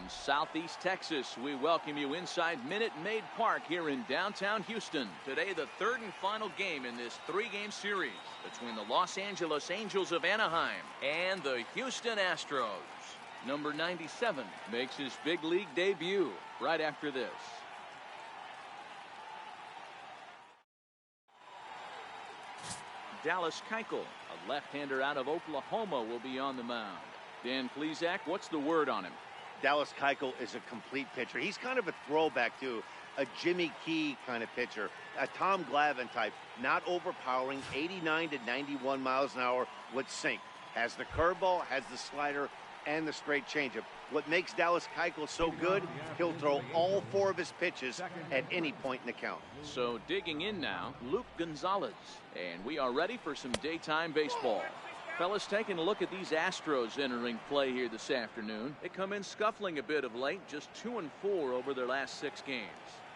From Southeast Texas, we welcome you inside Minute Maid Park here in downtown Houston. Today, the third and final game in this three-game series between the Los Angeles Angels of Anaheim and the Houston Astros. Number 97 makes his big league debut right after this. Dallas Keuchel, a left-hander out of Oklahoma, will be on the mound. Dan Plesac, what's the word on him? Dallas Keuchel is a complete pitcher. He's kind of a throwback to a Jimmy Key kind of pitcher, a Tom Glavine type, not overpowering, 89 to 91 miles an hour with sink. Has the curveball, has the slider, and the straight changeup. What makes Dallas Keuchel so good, he'll throw all four of his pitches at any point in the count. So digging in now, Luke Gonzalez, and we are ready for some daytime baseball. Fellas, taking a look at these Astros entering play here this afternoon. They come in scuffling a bit of late, just 2-4 over their last 6 games.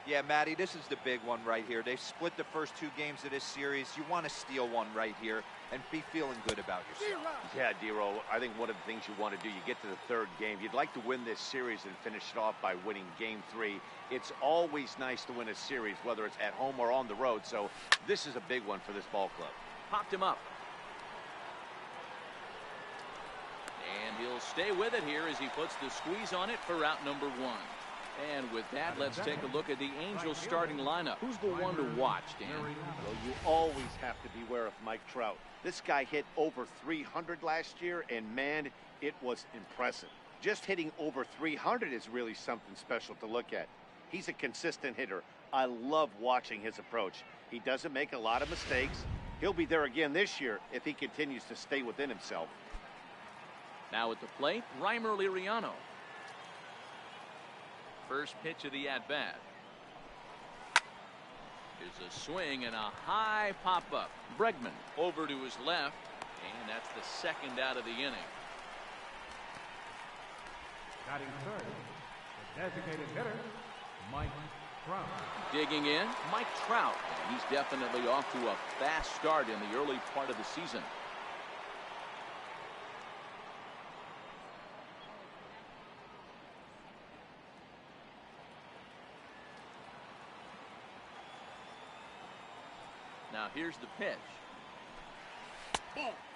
Yeah, Matty, this is the big one right here. They've split the first 2 games of this series. You want to steal one right here and be feeling good about yourself. Yeah, Dero, I think one of the things you want to do, you get to the third game, you'd like to win this series and finish it off by winning game 3. It's always nice to win a series, whether it's at home or on the road, so this is a big one for this ball club. Popped him up. And he'll stay with it here as he puts the squeeze on it for out number 1. And with that, let's take a look at the Angels starting lineup. Who's the one to watch, Dan? Well, you always have to beware of Mike Trout. This guy hit over 300 last year, and man, it was impressive. Just hitting over 300 is really something special to look at. He's a consistent hitter. I love watching his approach. He doesn't make a lot of mistakes. He'll be there again this year if he continues to stay within himself. Now at the plate, Reimer Liriano. First pitch of the at-bat. Is a swing and a high pop-up. Bregman over to his left, and that's the second out of the inning. Batting third, the designated hitter, Mike Trout. Digging in, Mike Trout. He's definitely off to a fast start in the early part of the season. Now here's the pitch.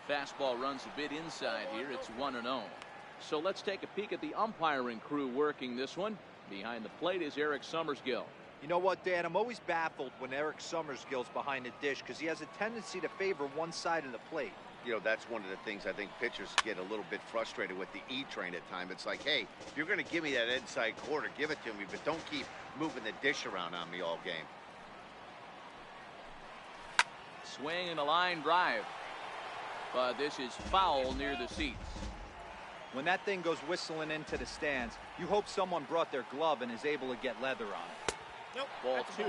Fastball runs a bit inside here. It's 1-0. So let's take a peek at the umpiring crew working this one. Behind the plate is Eric Summersgill. You know what, Dan? I'm always baffled when Eric Summersgill's behind the dish because he has a tendency to favor one side of the plate. You know, that's one of the things I think pitchers get a little bit frustrated with the E-train at times. It's like, hey, if you're going to give me that inside quarter, give it to me, but don't keep moving the dish around on me all game. Swing and a line drive. But this is foul near the seats. When that thing goes whistling into the stands, you hope someone brought their glove and is able to get leather on it. Nope. Ball 2.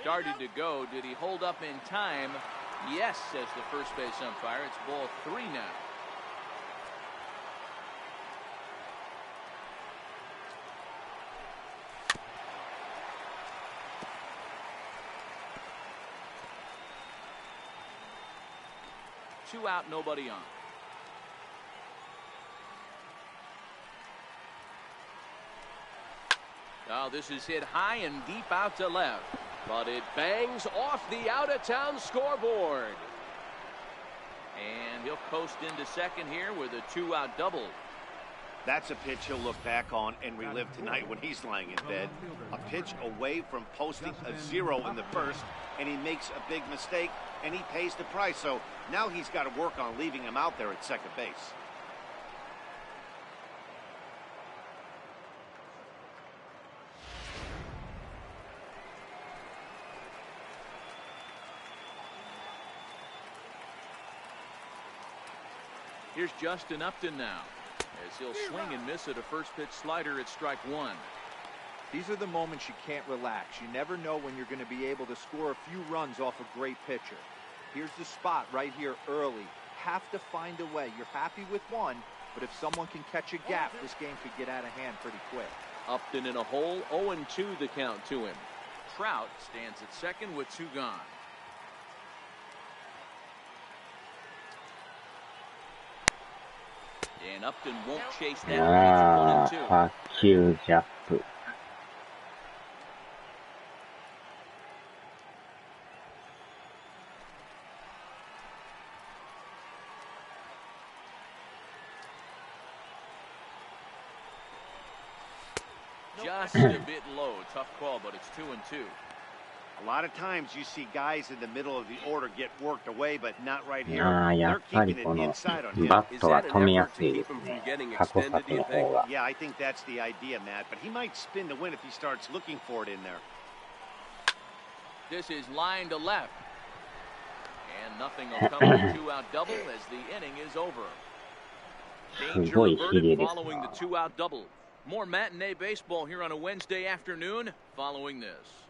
Started to go. Did he hold up in time? Yes, says the first base umpire. It's ball 3 now. Two out, nobody on. Now this is hit high and deep out to left. But it bangs off the out-of-town scoreboard. And he'll coast into second here with a 2-out double. That's a pitch he'll look back on and relive tonight when he's lying in bed. A pitch away from posting a 0 in the first, and he makes a big mistake, and he pays the price. So now he's got to work on leaving him out there at second base. Here's Justin Upton now, as he'll swing and miss at a first pitch slider at strike 1. These are the moments you can't relax. You never know when you're going to be able to score a few runs off a great pitcher. Here's the spot right here early. Have to find a way. You're happy with one, but if someone can catch a gap, this game could get out of hand pretty quick. Upton in a hole, 0-2 the count to him. Trout stands at second with 2 gone. And Upton won't chase that. It's 1-2. 8球ジャップ。Just a bit low. Tough call, but it's 2-2. A lot of times you see guys in the middle of the order get worked away, but not right here. やっ They're ぱり keeping こ it の inside on him. バットは止めやすいですね。過去作の方が。Yeah, I think that's the idea, Matt. But he might spin to win if he starts looking for it in there. This is line to left. And nothing will come with a 2-out double as the inning is over. Danger averted following the 2-out double. More matinee baseball here on a Wednesday afternoon following this.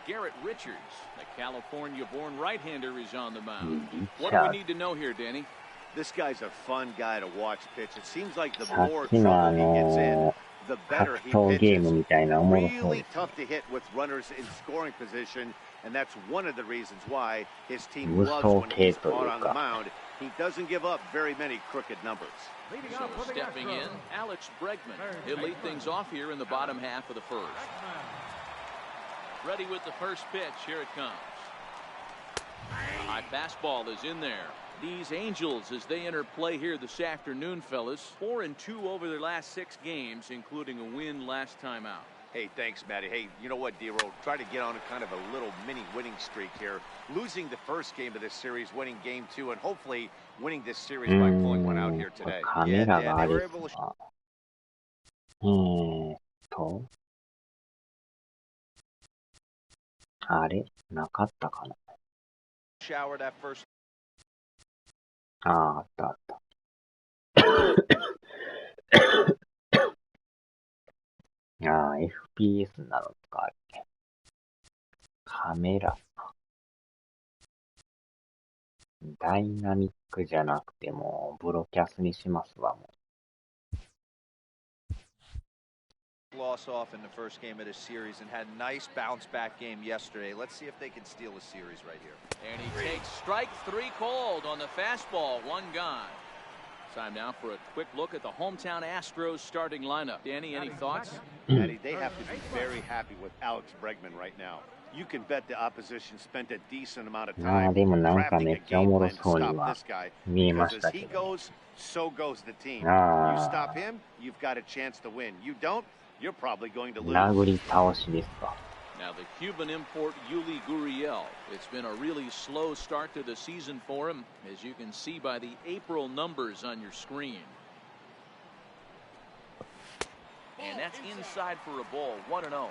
Garrett Richards, the California-born right-hander, is on the mound. What do we need to know here, Danny? This guy's a fun guy to watch pitch. It seems like the more trouble he gets in, the better he pitches. Really tough to hit with runners in scoring position, and that's one of the reasons why his team loves when he's out on the mound. He doesn't give up very many crooked numbers. So stepping in, Alex Bregman. He'll lead things off here in the bottom half of the first. Ready with the first pitch. Here it comes. High fastball is in there. These Angels, as they enter play here this afternoon, fellas, 4-2 over their last 6 games, including a win last time out. Hey, thanks, Matty. Hey, you know what, D-Roll? Try to get on a kind of a little mini winning streak here. Losing the first game of this series, winning game 2, and hopefully winning this series by pulling one out here today. カメラがあれですか。あれなかったかな。あったあった。FPS なのか、あれ。カメラ。ダイナミックじゃなくても、ブロキャスにしますわ、もう。Loss off in the first game of this series and had a nice bounce back game yesterday. Let's see if they can steal a series right here. And he takes strike 3 called on the fastball, 1 gone. Time now for a quick look at the hometown Astros starting lineup. Danny, any thoughts? Matty, they have to be very happy with Alex Bregman right now. You can bet the opposition spent a decent amount of time crafting a game plan to stop this guy. Because as he goes, so goes the team. You stop him, you've got a chance to win. You don't, you're probably going to lose. 殴り倒しですか。Now the Cuban import Yuli Gurriel. It's been a really slow start to the season for him, as you can see by the April numbers on your screen. And that's inside for a ball, 1-0.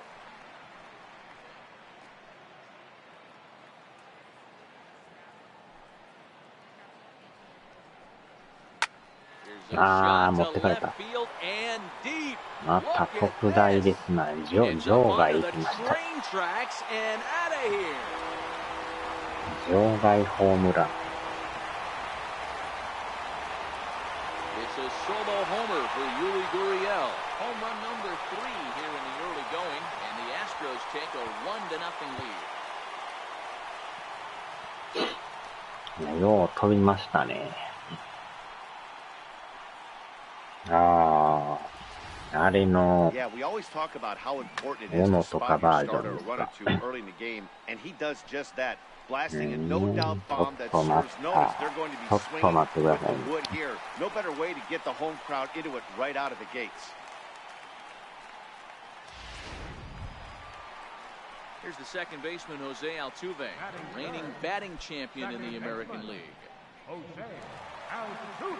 Here's a shot to left field and deep. また特大ですな。場外行きました。場外ホームラン。It's a solo homer for Yuli Gurriel. Home run number 3 here in the early going, and the Astros take a 1-0 lead. よう飛びましたね。あれの斧とかバージョンですか。ちょっと待ってください。Here's the second baseman, Jose Altuve, reigning batting champion in the American League. Jose Altuve.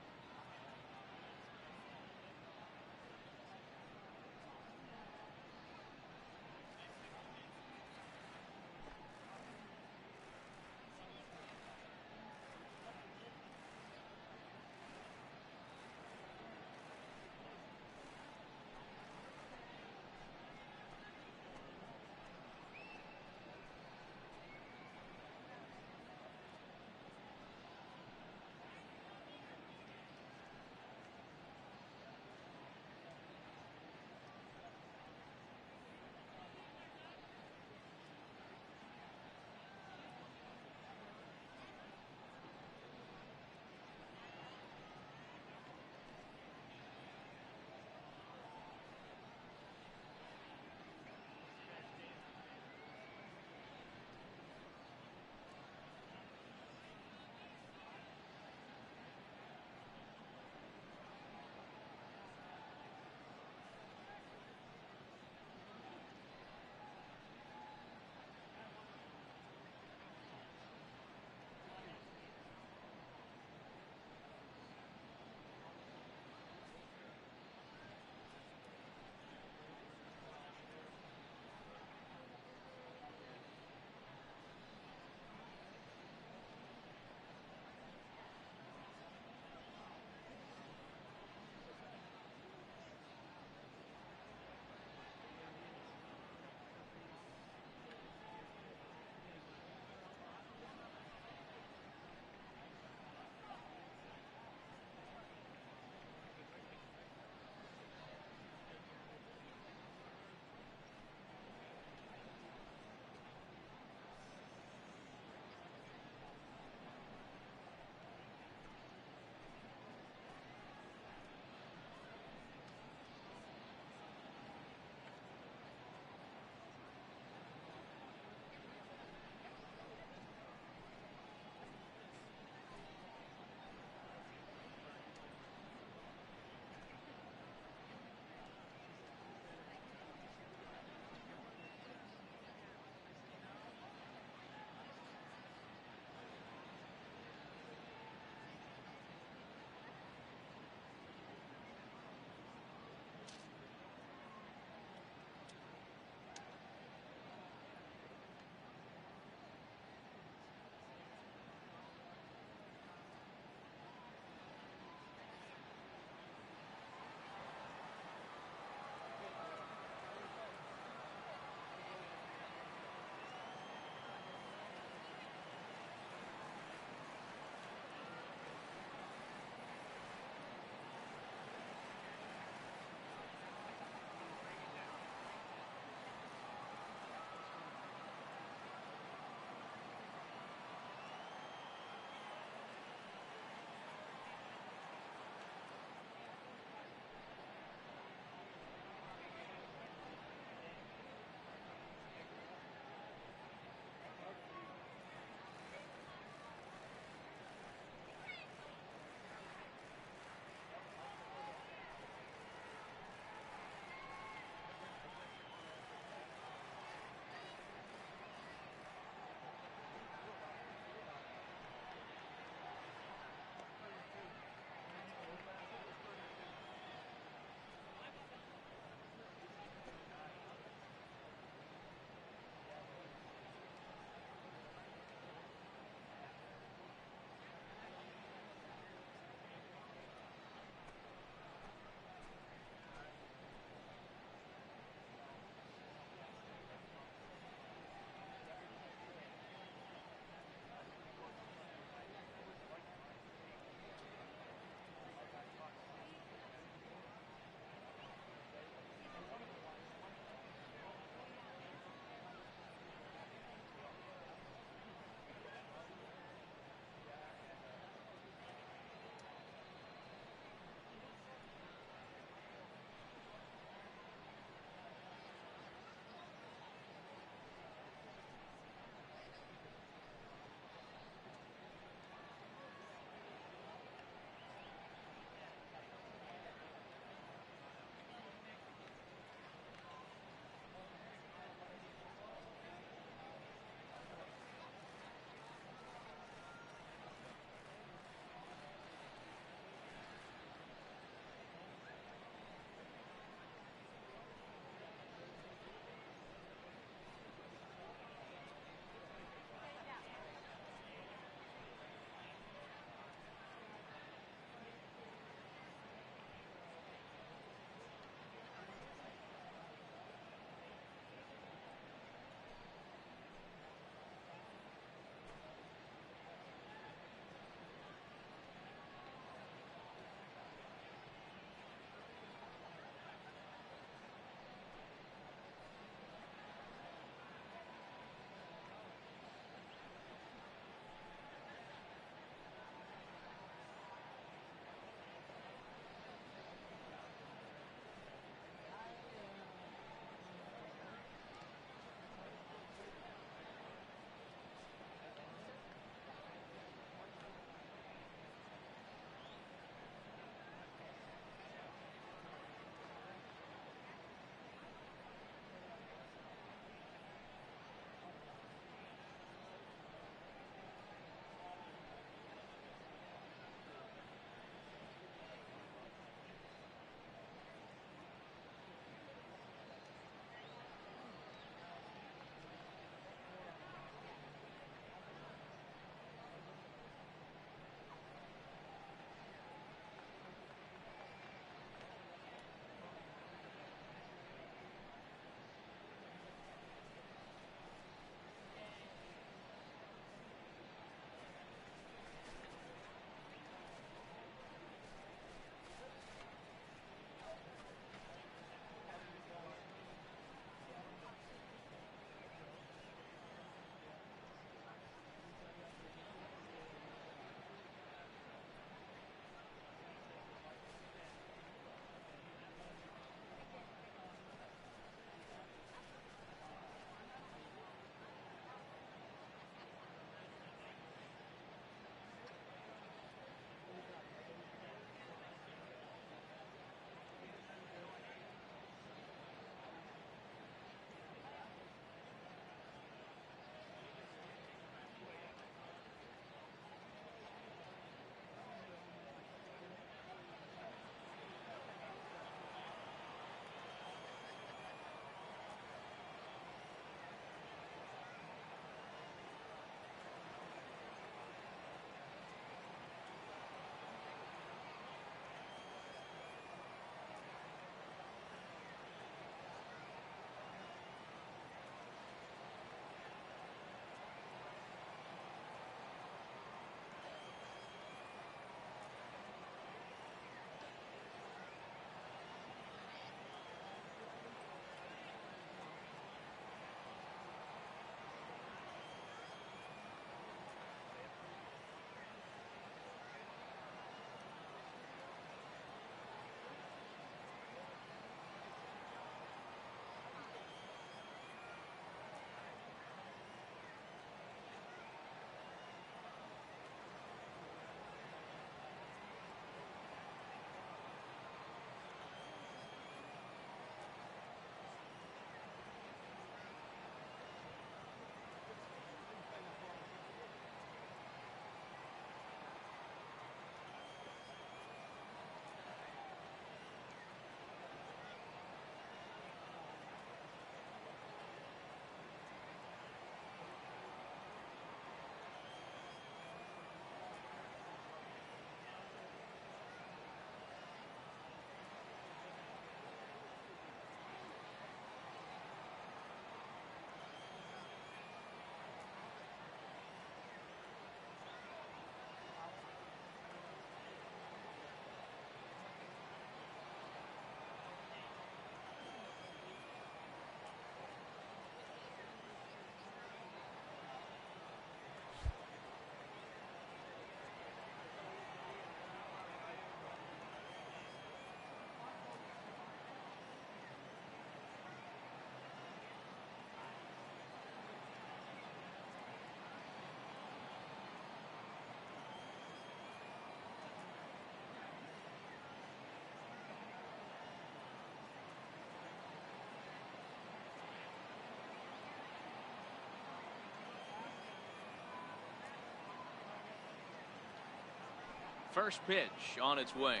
First pitch on its way.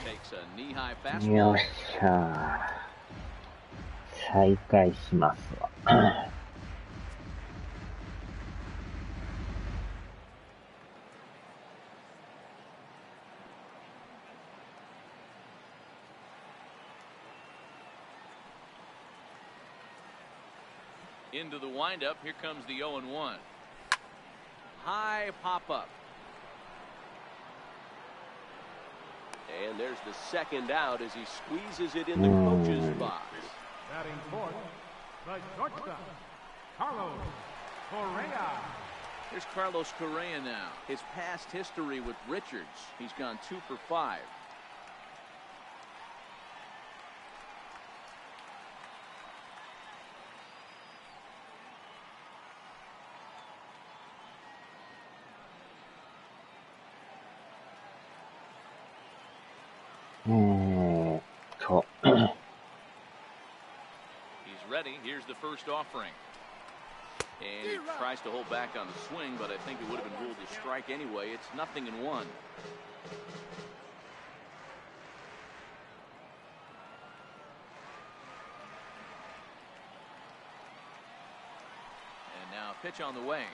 Takes a knee-high よ fastball. っしゃー。再開しますわ。Into the windup. Here comes the 0-1. High pop-up. And there's the second out as he squeezes it in the coach's box. Batting fourth, the shortstop, Carlos Correa. Here's Carlos Correa now. His past history with Richards. He's gone 2 for 5. He's ready. Here's the first offering. And he tries to hold back on the swing, but I think it would have been ruled a strike anyway. It's 0-1. And now a pitch on the way.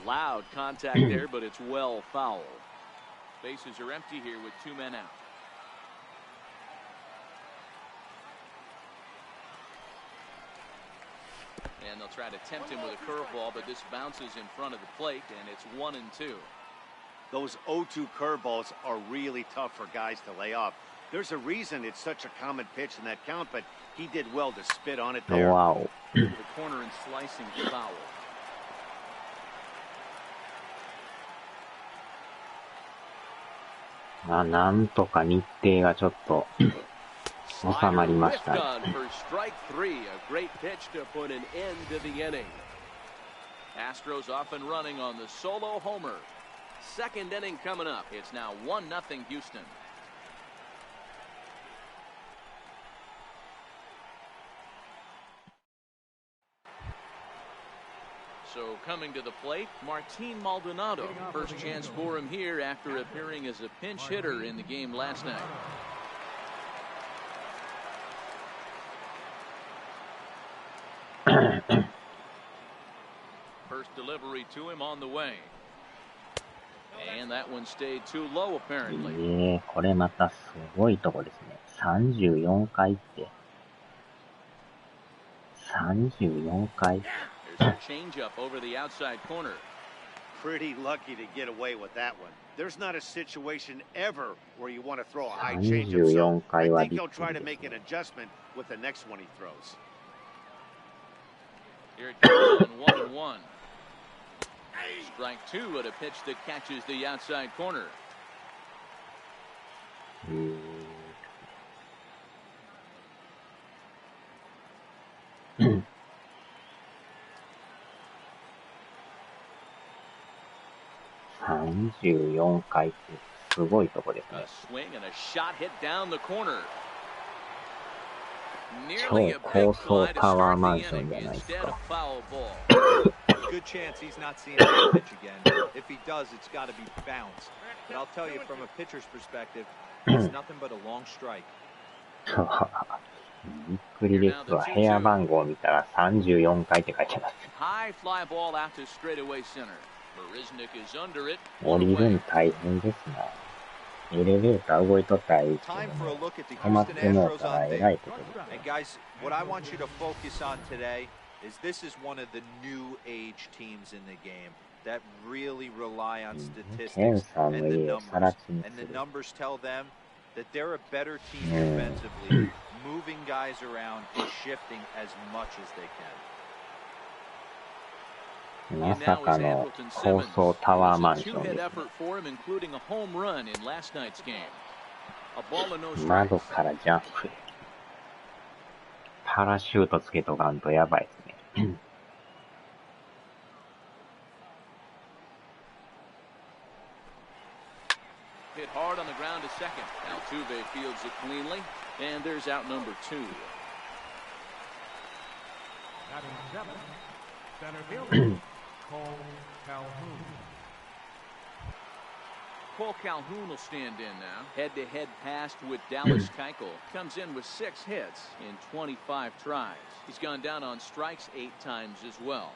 Loud contact there, but it's well foul. Bases are empty here with 2 men out. And they'll try to tempt him with a curveball, but this bounces in front of the plate, and it's 1-2. Those 0-2 curveballs are really tough for guys to lay off. There's a reason it's such a common pitch in that count, but he did well to spit on it there. Wow. The corner and slicing foul. なんとか日程がちょっと収まりましたね。 For strike 3, a great pitch to put an end to the inning. Astros off and running on the solo homer. Second inning coming up. It's now 1-0 Houston. So coming to the plate, Martin Maldonado. First chance for him here after appearing as a pinch hitter in the game last night. First delivery to him on the way. And that one stayed too low apparently. これまたすごいとこですね。34回って。34回。 There's a changeup over the outside corner. Pretty lucky to get away with that one. There's not a situation ever where you want to throw a high changeup. So I think he'll try to make an adjustment with the next one he throws. Here it comes on 1-1. Strike 2 at a pitch that catches the outside corner. $34回ってすごいとこですね。 A swing and a shot hit down the corner. 超 Nearly a 高 big 層 fly to タワー start マン the ション inning じゃないです instead か。 of foul ball. Good chance he's not seeing that pitch again. If he does, it's got to be bounced. But I'll tell you, from a pitcher's perspective, it's nothing but a long strike. びっくりですわ。部屋番号を見たら34回って書いてます。 High fly ball out to straightaway center. Marisnik is under it. 降りるの大変ですな。エレベーター動いとったらいいですけど Time ね for a look at the 止まっ Houston てもう Astros たら on えらい tape. ことです。 And guys, what I want you to focus on today is this is one of the new age teams in the game that really rely on statistics and the numbers. And the numbers tell them that they're a better team defensively, moving guys around and shifting as much as they can. まさかの高層タワーマンションですね。 窓からジャンプ。パラシュートつけとかんとやばいですね。Hit hard on the ground to second. Altuve fields it cleanly, and there's out number 2. Batting seventh, center fielder, Cole Calhoun. Cole Calhoun will stand in now. Head-to-head pass with Dallas Keuchel. Comes in with 6 hits in 25 tries. He's gone down on strikes 8 times as well.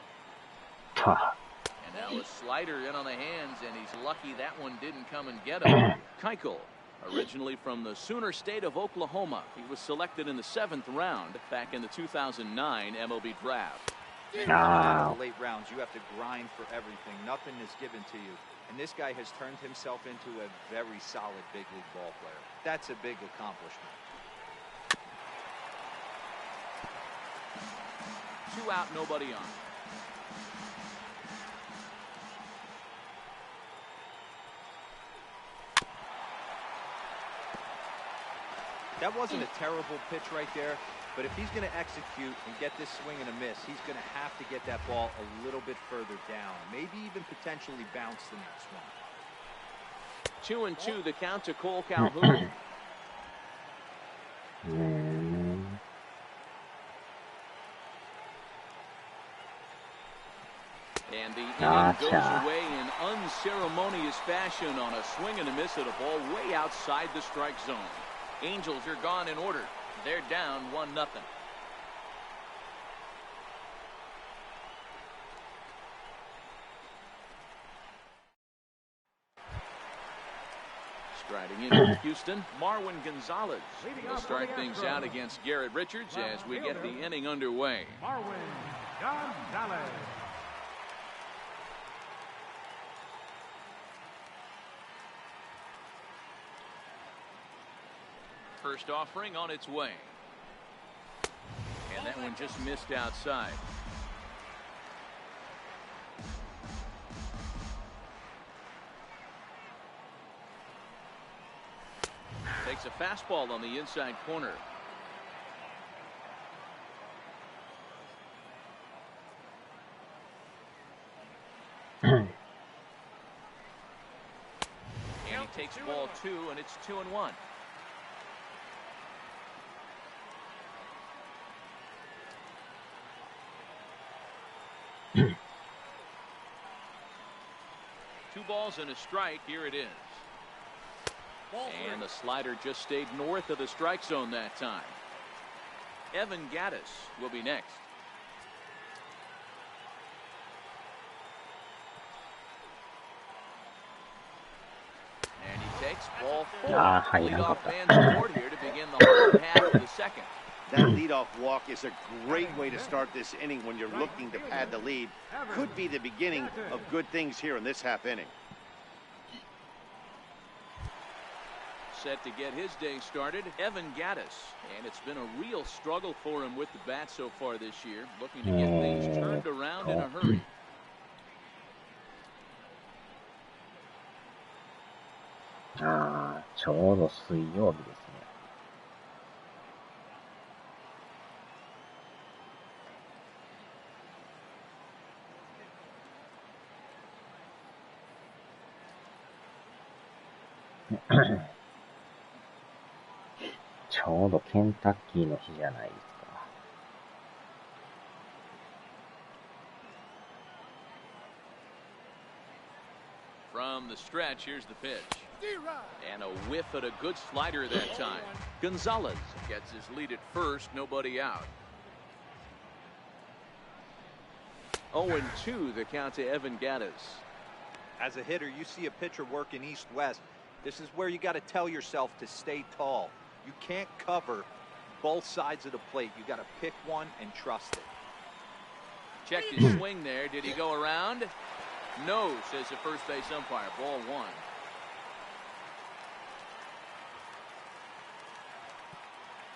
And now a slider in on the hands, and he's lucky that one didn't come and get him. Keuchel, originally from the Sooner State of Oklahoma. He was selected in the 7th round back in the 2009 MLB draft. In the late rounds, you have to grind for everything. Nothing is given to you. And this guy has turned himself into a very solid big league ball player. That's a big accomplishment. 2 out, nobody on. That wasn't a terrible pitch right there, but if he's going to execute and get this swing and a miss, he's going to have to get that ball a little bit further down, maybe even potentially bounce the next one. 2-2 the count to Cole Calhoun. And the inning goes away in unceremonious fashion on a swing and a miss at a ball way outside the strike zone. Angels are gone in order. They're down 1-0. Striding in with Houston, Marwin Gonzalez will start things out against Garrett Richards as we get the inning underway. Marwin Gonzalez. First offering on its way. And that one just missed outside. Takes a fastball on the inside corner. And he takes ball 2, and it's 2-1. Two balls and a strike. Here it is. And the slider just stayed north of the strike zone that time. Evan Gattis will be next. And he takes ball 4. Leadoff man scored here to begin the whole half of the second. That leadoff walk is a great way to start this inning when you're looking to pad the lead. Could be the beginning of good things here in this half inning. Set to get his day started, Evan Gattis. And it's been a real struggle for him with the bat so far this year. Looking to get things turned around in a hurry. Ah, ちょうど水曜日ですね。ちょうどケンタッキーの日じゃないですか。From the stretch, here's the pitch. And a whiff at a good slider that time. Gonzalez gets his lead at first, nobody out. 0-2 the count to Evan Gattis. As a hitter, you see a pitcher working east-west. This is where you got to tell yourself to stay tall. You can't cover both sides of the plate. You got to pick one and trust it. Checked his swing there. Did he go around? No, says the first base umpire. Ball 1.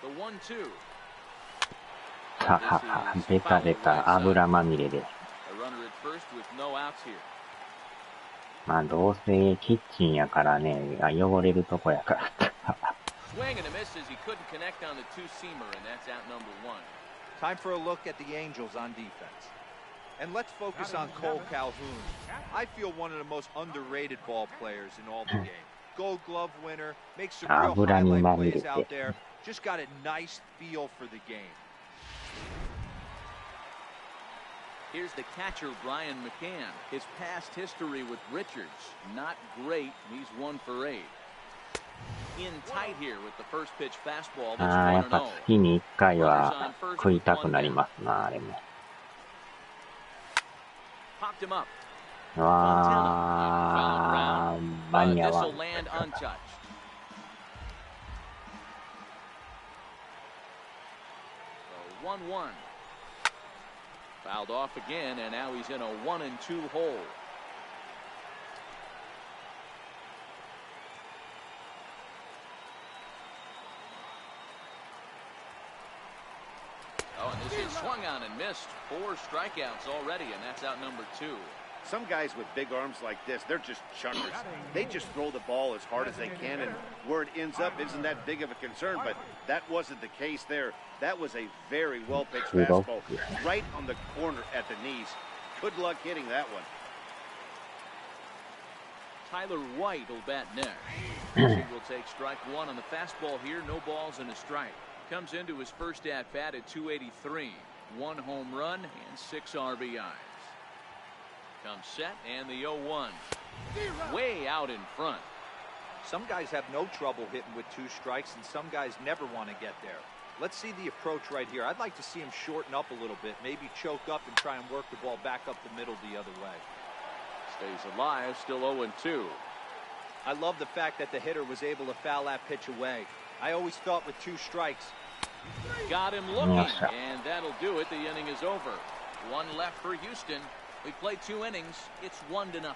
The 1-2. ははは、ベタベタ油まみれで。A runner at first with no outs here. まあどうせキッチンやからね、汚れるとこやから。Swing and a miss as he couldn't connect on the two-seamer, and that's out number 1. Time for a look at the Angels on defense. And let's focus on Cole Calhoun. I feel one of the most underrated ball players in all the game. Gold Glove winner, makes some real highlight plays out there. Just got a nice feel for the game. Here's the catcher, Brian McCann. His past history with Richards, not great. He's 1 for 8. In tight here with the first pitch fastball. やっぱ月に1回は食いたくなりますな、あれも。わー、間に合わん。1-1. Fouled off again, and now he's in a 1-2 hole. Oh, and this is swung on and missed. 4 strikeouts already, and that's out number 2. Some guys with big arms like this, they're just chuckers. They just throw the ball as hard as they can, and where it ends up isn't that big of a concern, but that wasn't the case there. That was a very well-pitched fastball right on the corner at the knees. Good luck hitting that one. Tyler White will bat next. He will take strike 1 on the fastball here. No balls and a strike. Comes into his first at-bat at 283. 1 home run and 6 RBIs. Comes set and the 0-1. Way out in front. Some guys have no trouble hitting with 2 strikes, and some guys never want to get there. Let's see the approach right here. I'd like to see him shorten up a little bit, maybe choke up and try and work the ball back up the middle the other way. Stays alive, still 0-2. I love the fact that the hitter was able to foul that pitch away. I always thought with 2 strikes. Got him looking, and that'll do it. The inning is over. 1 left for Houston. We played 2 innings. It's 1-0.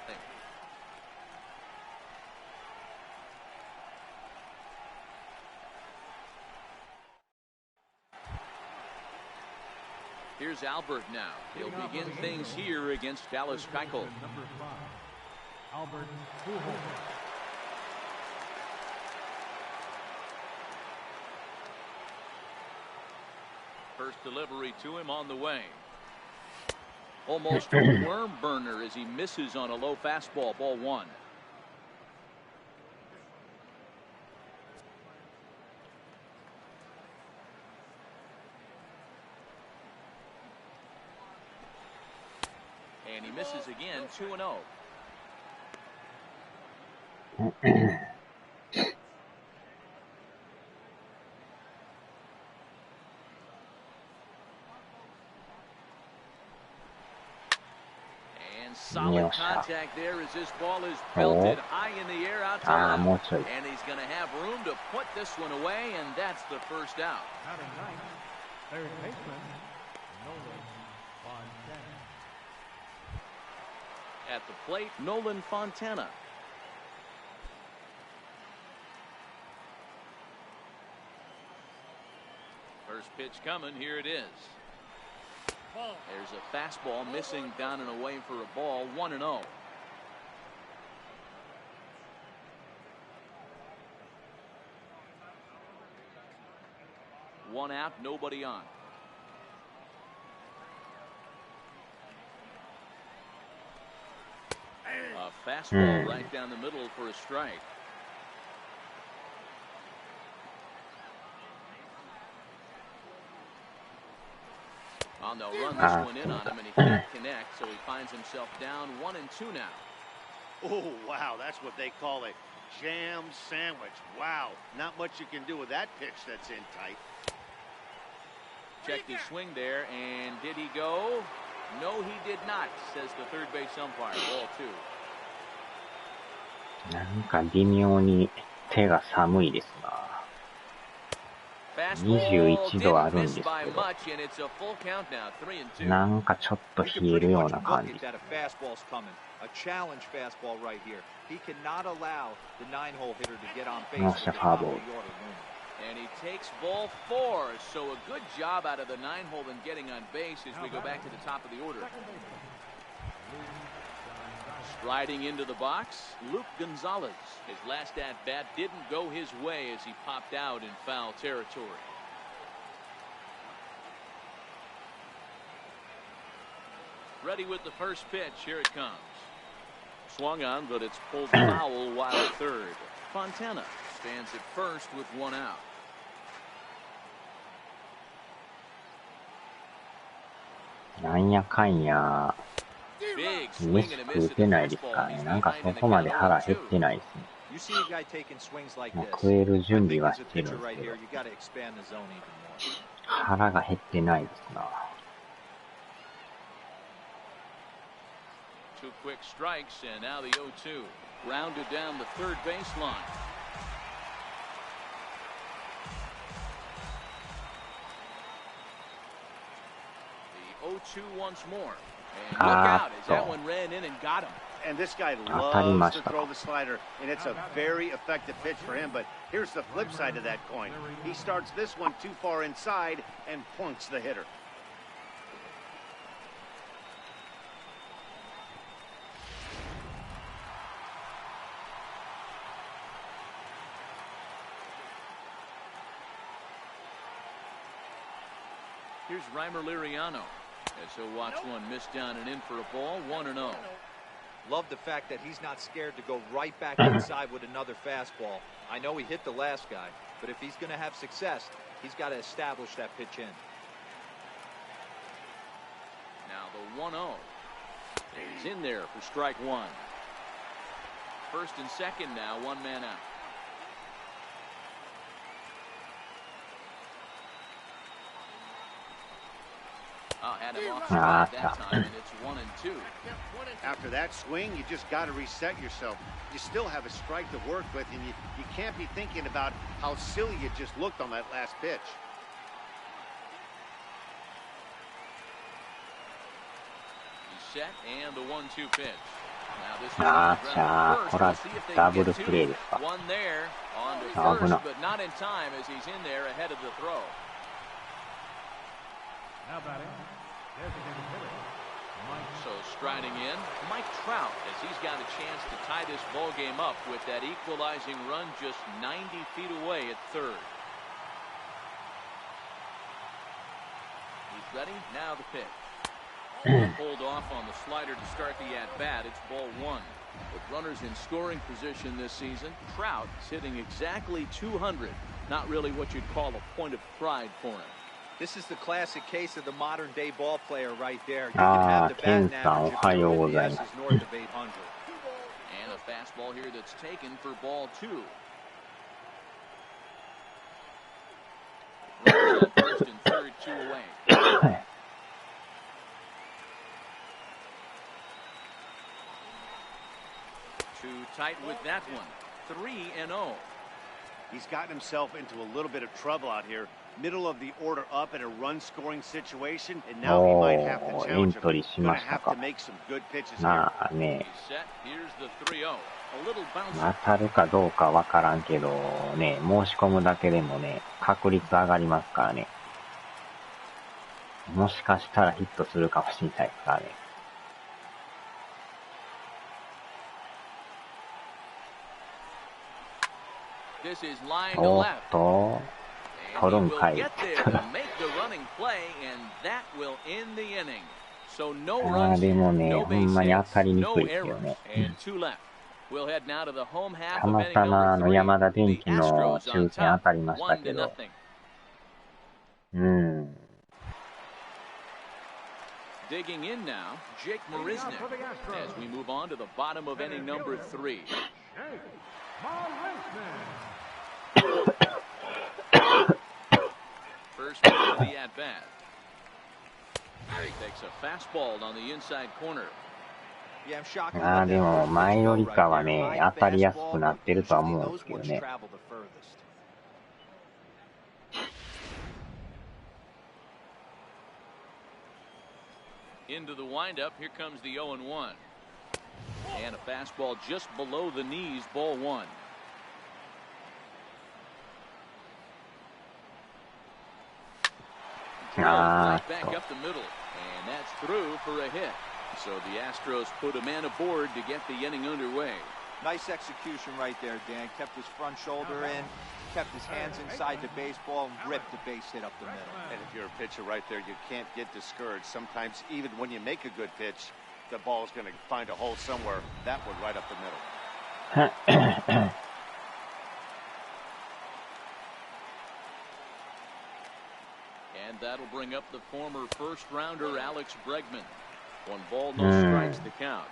Here's Albert now. He'll begin things here against Dallas Keuchel. Number 5, Albert Pujols. First delivery to him on the way. Almost a worm burner as he misses on a low fastball. Ball 1. And he misses again. 2-0. Solid contact there as this ball is belted high in the air out to left. And he's going to have room to put this one away, and that's the first out. Batting ninth, third baseman, Nolan Fontana. At the plate, Nolan Fontana. First pitch coming. Here it is. There's a fastball missing down and away for a ball. 1-0. One out, nobody on. A fastball right down the middle for a strike. Oh, no, run this one in on him, and he can't connect, so he finds himself down 1-2 now. Oh, wow, that's what they call a jam sandwich. Wow, not much you can do with that pitch that's in tight. Checked his swing there, and did he go? No, he did not, says the third base umpire. Ball 2. なんか微妙に手が寒いですな。21度あるんですけど、なんかちょっと冷えるような感じ。よっしゃ、ファーボール。And he takes ball 4, so a good job out of the 9-hole and getting on base as we go back to the top of the order. Striding into the box, Luke Gonzalez. His last at-bat didn't go his way as he popped out in foul territory. Ready with the first pitch. Here it comes. Swung on, but it's pulled foul wide at third. Fontana stands at first with 1 out. なんやかんや、飯食うてないですからね。なんかそこまで腹減ってないですね。まあ、食える準備はしてるんですけど、腹が減ってないですな。Two quick strikes, and now the 0-2. Grounded down the third baseline. The 0-2 once more. And look out as that one ran in and got him. And this guy loves to throw the slider, and it's a very effective pitch for him. But here's the flip side of that coin. He starts this one too far inside and points the hitter. Here's Reimer Liriano as he'll watch one miss down and in for a ball, 1-0. Love the fact that he's not scared to go right back inside with another fastball. I know he hit the last guy, but if he's going to have success, he's got to establish that pitch in. Now the 1-0. He's in there for strike one. First and second now, one man out. Had him off that time, and it's 1-2. After that swing, you just got to reset yourself. You still have a strike to work with, and you can't be thinking about how silly you just looked on that last pitch. He's set, and the 1-2 pitch. Now this is double play ですか。 one there on to first, but not in time as he's in there ahead of the throw. Now batting, designated hitter, So striding in, Mike Trout, as he's got a chance to tie this ball game up with that equalizing run just 90 feet away at third. He's ready, now the pitch. Pulled off on the slider to start the at-bat. It's ball one. With runners in scoring position this season, Trout is hitting exactly 200. Not really what you'd call a point of pride for him. This is the classic case of the modern day ball player right there. You can have the batting average if your OPS is north of 800. And a fastball here that's taken for ball two. Runners at first and third, 2 away. Too tight with that one. 3-0. He's gotten himself into a little bit of trouble out here. Middle of the order up in a run-scoring situation, and now he might have to challenge him. Gonna have to make some good pitches here. He's set. Here's the 3-0. A little bounce. 当たるかどうかわからんけどね、申し込むだけでもね、確率上がりますからね。もしかしたらヒットするかもしれないですからね。This is line to left. 取るんかい。でもね、ほんまに当たりにくいですよね。たまたま山田電機の抽選当たりましたけど。Digging in now, Jake Marisnick as we move on to the bottom of inning number 3. First pitch of the at-bat. He takes a fastball on the inside corner. でも前よりかはね、当たりやすくなってるとは思うんですけどね。Into the windup, here comes the 0-1. And a fastball just below the knees, ball one. Right back up the middle, and that's through for a hit. So the Astros put a man aboard to get the inning underway. Nice execution right there, Dan. Kept his front shoulder in, kept his hands inside the baseball, and ripped the base hit up the middle. And if you're a pitcher right there, you can't get discouraged. Sometimes, even when you make a good pitch, the ball is going to find a hole somewhere. That one right up the middle. And that'll bring up the former first-rounder Alex Bregman. 1 ball, no strikes to count.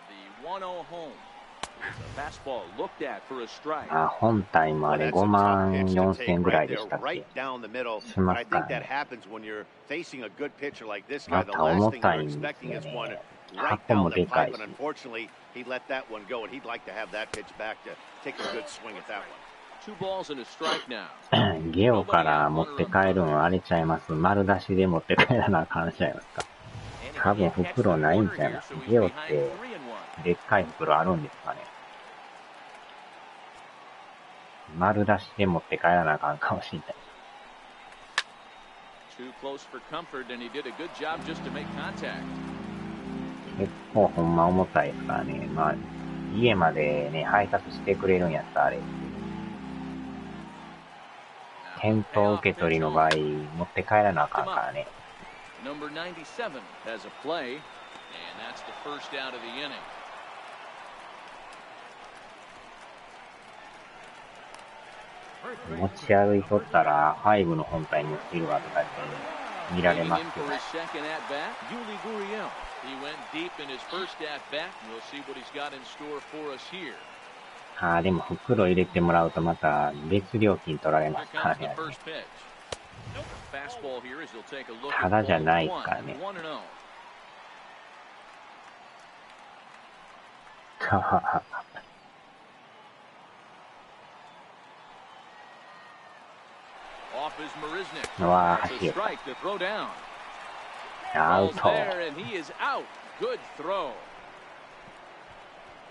The 1-0 home. A fastball looked at for a strike. 本体もあれ5万4000ぐらいでしたっけ？ Right down the middle. しま But I すか think that ね。happens when you're facing a good pitcher like this ま guy. The た last 重 thing た you're いんです expecting よ is one ね。 right 箱 down も the でか pipe, い but し。 unfortunately, he let that one go, and he'd like to have that pitch back to take a good swing at that one. 2 balls and a strike now. ゲオから持って帰るの荒れちゃいます。丸出しで持って帰らなあかんちゃいますか。多分袋ないんちゃいます。ゲオってでっかい袋あるんですかね。丸出しで持って帰らなあかんかもしれない。Too close for comfort, and he did a good job just to make contact. 結構ほんま重たいですからね。まあ、家までね、配達してくれるんやったらあれ。店頭受け取りの場合、持って帰らなあかんからね。Number 97 has a play, and that's the first out of the inning. 持ち歩いとったら、5の本体にしてるわとかって見られますけど。He went deep in his first at bat, and we'll see what he's got in store for us here. でも袋入れてもらうとまた別料金取られますからね。ただじゃないですからね。うわぁ、走る。アウト。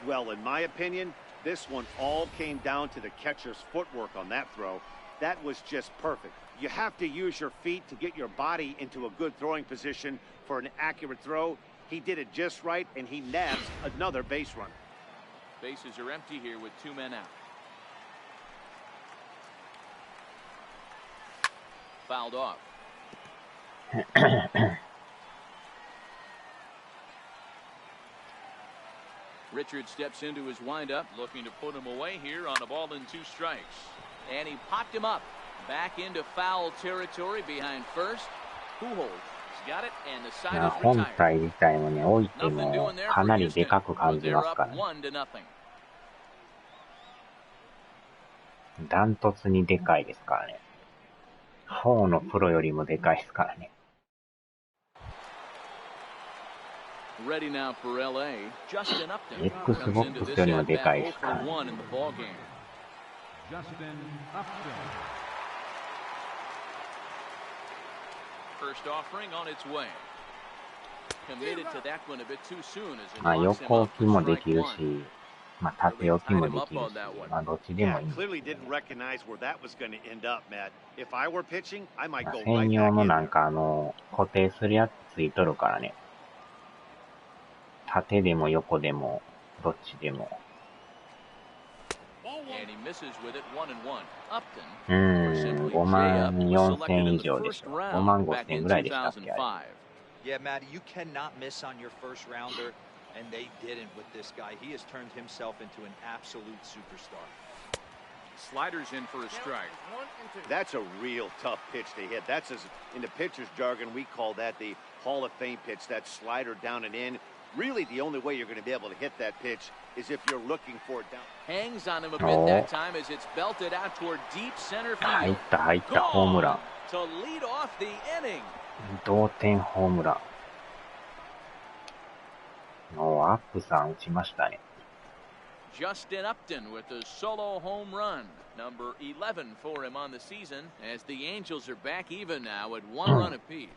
Well, in my opinion, this one all came down to the catcher's footwork on that throw. That was just perfect. You have to use your feet to get your body into a good throwing position for an accurate throw. He did it just right, and he nabs another base run. Bases are empty here with 2 men out. Fouled off. Richard steps into his windup, looking to put him away here on a ball and 2 strikes. And he popped him up. Back into foul territory behind first. Pujols got it, and the side is 本 retired. 体自体もね、置いて Nothing も doing there か for なりで Houston. かく感じ They're ます up からね。 1-0. ダントツにでかいですからね。4のプロよりもでかいですからね。Ready now for LA. Justin Upton X comes into this at bat 0 for 1 in the ball game. Justin Upton. First offering on its way. Committed to that one a bit too soon as it まあ knocks him 横 off 置き for もで strike きる 1. し、まあ縦置きもできるし、まあどっちで Yeah, もいいんですけど clearly didn't recognize where that was going to end up, Matt. If I were pitching, I might まあ go 専 right 用 back の in なん there. か固定するやつついとるからね。縦でも横でも、どっちでも。And he misses with it 1-1. Upton 5万4000以上でしょ。5万5000ぐらいでしたっけ、あれ。 Yeah, Maddie, you cannot miss on your first rounder, and they didn't with this guy. He has turned himself into an absolute superstar. Sliders in for a strike. That's a real tough pitch to hit. That's in the pitcher's jargon, we call that the Hall of Fame pitch, that slider down and in. Really, the only way you're going to be able to hit that pitch is if you're looking for it down. Hangs on him a bit that time as it's belted out toward deep center 入っ field. た入った、ホームラン。 To lead off the inning. 同点ホームラン。アップさん打ちましたね。Justin Upton with a solo home run. Number 11 for him on the season as the Angels are back even now at 1 run apiece.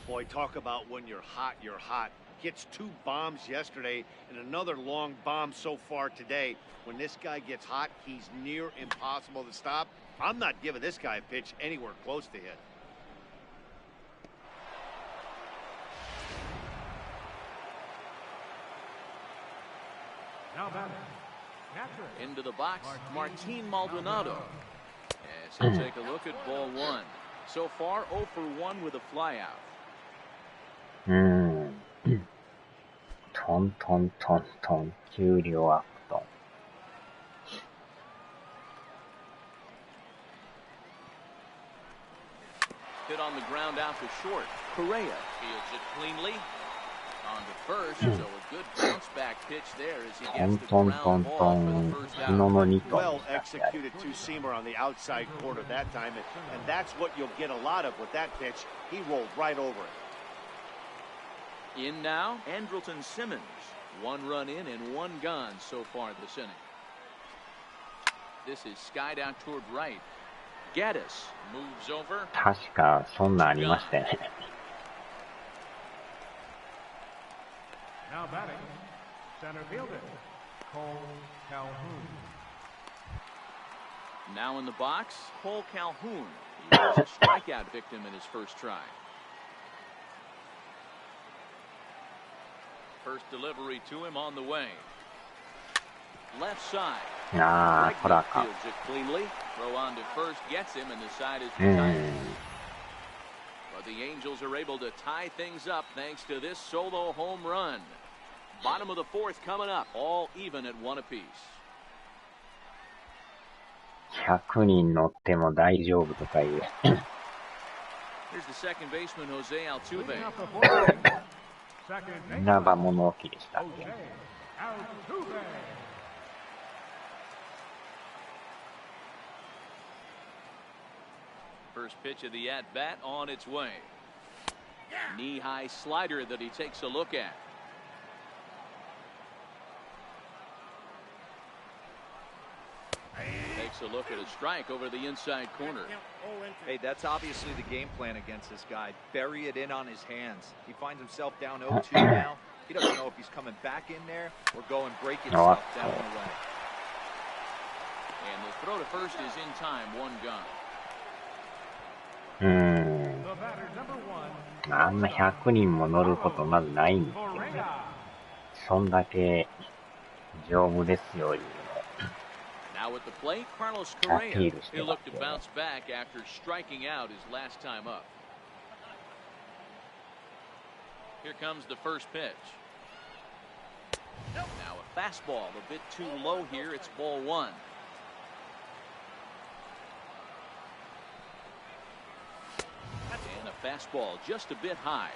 Boy, talk about when you're hot, you're hot. Gets 2 bombs yesterday and another long bomb so far today. When this guy gets hot, he's near impossible to stop. I'm not giving this guy a pitch anywhere close to hit. Now batting, Into the box, Martin Maldonado. As he'll take a look at ball one. So far, 0 for 1 with a flyout. トントントントン、給料アップトン。Hit on the ground out to short. Correa fields it cleanly. On to first, so a good bounce back pitch there as he gets the ground ball for the first out. Well executed two-seamer on the outside corner that time, and that's what you'll get a lot of with that pitch. He rolled right over it. In now, Andrelton Simmons. 1 run in and 1 gone so far this inning. This is skied out toward right. Gaddis moves over. 確かそんなんありましたよね。Now batting, center fielder, Cole Calhoun. Now in the box, Cole Calhoun. He was a strikeout victim in his first try. First delivery to him on the way. Left side. ああ、こらか。 Fields it cleanly. Throw on to first gets him, and the side is retired. But the Angels are able to tie things up thanks to this solo home run. Bottom of the 4th coming up, all even at 1 apiece. 100人乗っても大丈夫とかいう。Here's the second baseman, Jose Altuve. 稲葉物置でしたっけ。First pitch of the at-bat on its way. Knee-high slider that he takes a look at. Takes a look at a strike over the inside corner. Hey, that's obviously the game plan against this guy. Bury it in on his hands. He finds himself down 0-2 now. He doesn't know if he's coming back in there or go and break himself down and away. And the throw to first is in time, 1 gone. あんな100人も乗ることまずないんですよね。そんだけ丈夫ですよ、いうの。Now at the plate, Carlos Correa. He'll look to bounce back after striking out his last time up. Here comes the first pitch. Now a fastball, a bit too low here. It's ball 1. And a fastball just a bit high.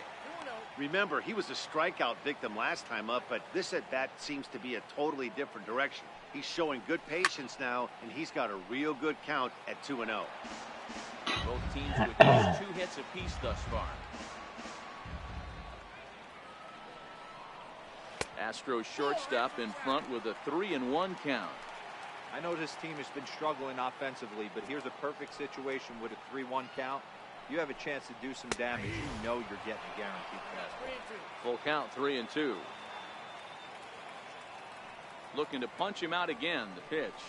Remember, he was a strikeout victim last time up, but this at-bat seems to be a totally different direction. He's showing good patience now, and he's got a real good count at 2-0. Both teams with just 2 hits apiece thus far. Astros shortstop in front with a 3-1 count. I know this team has been struggling offensively, but here's a perfect situation with a 3-1 count. You have a chance to do some damage. You know you're getting a guaranteed fastball. Full count, 3-2. Looking to punch him out again, the pitch.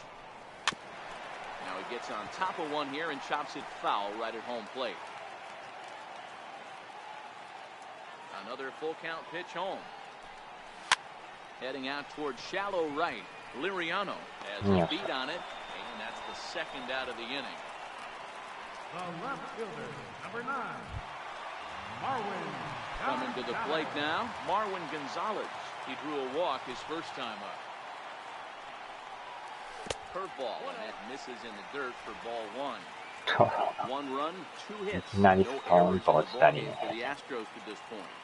Now he gets on top of one here and chops it foul right at home plate. Another full count pitch home. Heading out towards shallow right. Liriano has a beat on it, and that's the 2nd out of the inning. The left fielder, number 9, Marwin. Coming to the plate now, Marwin Gonzalez. He drew a walk his first time up. Curveball, and that misses in the dirt for ball 1. 1 run, 2 hits. No errors in the ballgame for the Astros to this point.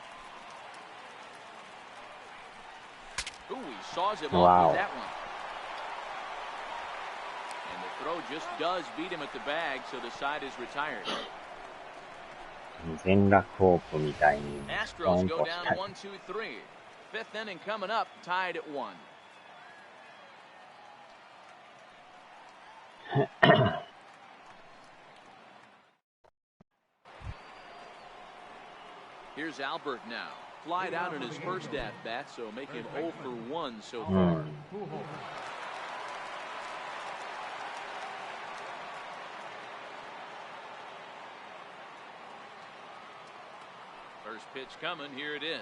Ooh, he saws him off with that one. And the throw just does beat him at the bag, so the side is retired. 全楽オープみたいに Astros go down 1-2-3. 5th inning coming up, tied at 1. Here's Albert now. Flied out in his first at-bat, so make him 0 for 1 so far. First pitch coming, here it is.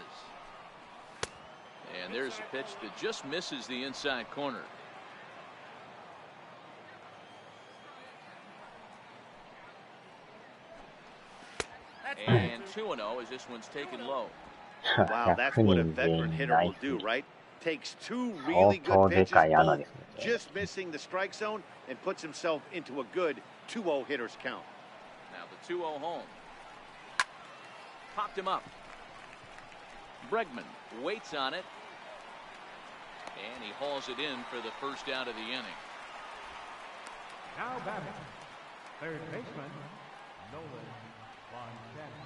And there's a pitch that just misses the inside corner. And 2-0 as this one's taken low. Wow, that's what a veteran hitter will do, right? Takes two really good pitches, both just missing the strike zone, and puts himself into a good 2-0 hitter's count. Now the 2-0 home. Popped him up. Bregman waits on it. And he hauls it in for the first out of the inning. Now batting, third baseman, Nolan Fontana.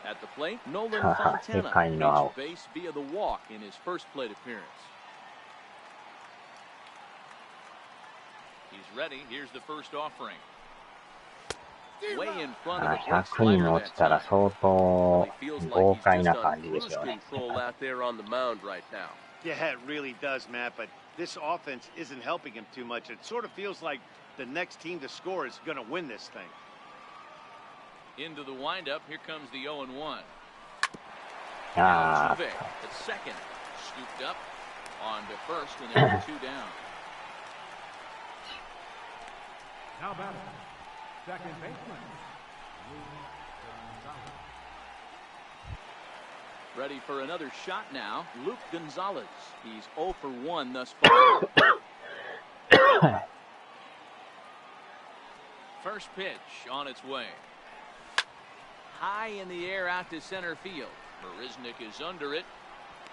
At the plate, Nolan Fontana reached base via the walk in his first plate appearance. He's ready. Here's the first offering. Way in front of the plate slider that time. Well, he feels like he's just on cruise control out there on the mound right now. Yeah, it really does, Matt, but this offense isn't helping him too much. It sort of feels like the next team to score is going to win this thing. Into the windup, here comes the 0-1. Ah. At second, scooped up on to first, and there's 2 down. Now batting, second baseman, ready for another shot now, Luke Gonzalez. He's 0 for 1 thus far. First pitch on its way. High in the air out to center field. Marisnik is under it,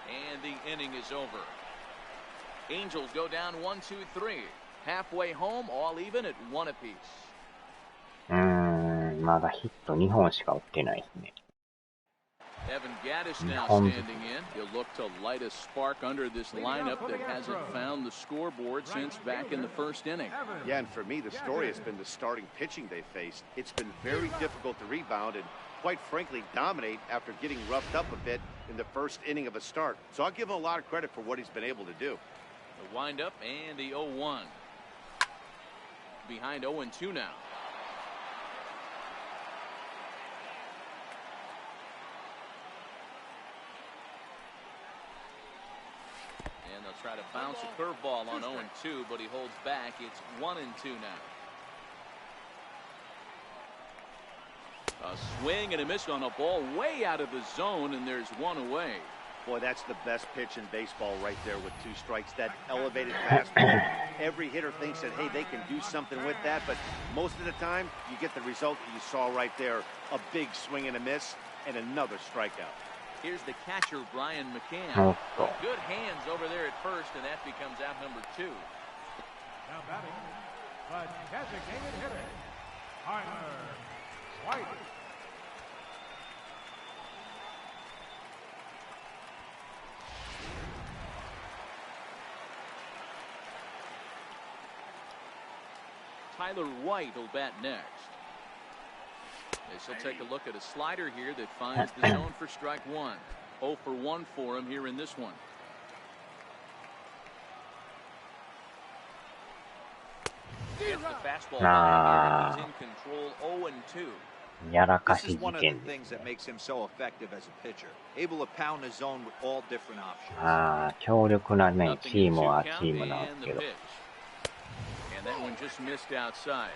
and the inning is over. Angels go down 1-2-3. Halfway home, all even at 1 apiece. まだヒット2本しか打ってないですね。Evan Gattis now standing in. He'll look to light a spark under this lineup that hasn't found the scoreboard since back in the first inning. Yeah, and for me, the story has been the starting pitching they faced. It's been very difficult to rebound and, quite frankly, dominate after getting roughed up a bit in the first inning of a start. So I'll give him a lot of credit for what he's been able to do. The windup and the 0-1. Behind 0-2 now. Try to bounce a curveball on 0-2, but he holds back. It's 1-2 now. A swing and a miss on a ball way out of the zone, and there's 1 away. Boy, that's the best pitch in baseball right there with 2 strikes. That elevated fastball. Every hitter thinks that, hey, they can do something with that, but most of the time, you get the result that you saw right there. A big swing and a miss, and another strikeout. Here's the catcher, Brian McCann. Good hands over there at first, and that becomes out number 2. Now batting, the designated hitter, Tyler White. Tyler White will bat next. As he'll take a look at a slider here that finds the zone for strike 1. 0 for 1 for him here in this one. Gets the fastball behind here. He's in control. 0-2. This is one of the things that makes him so effective as a pitcher. Able to pound the zone with all different options. 強力なね、チームはチームなんですけど。And that one just missed outside.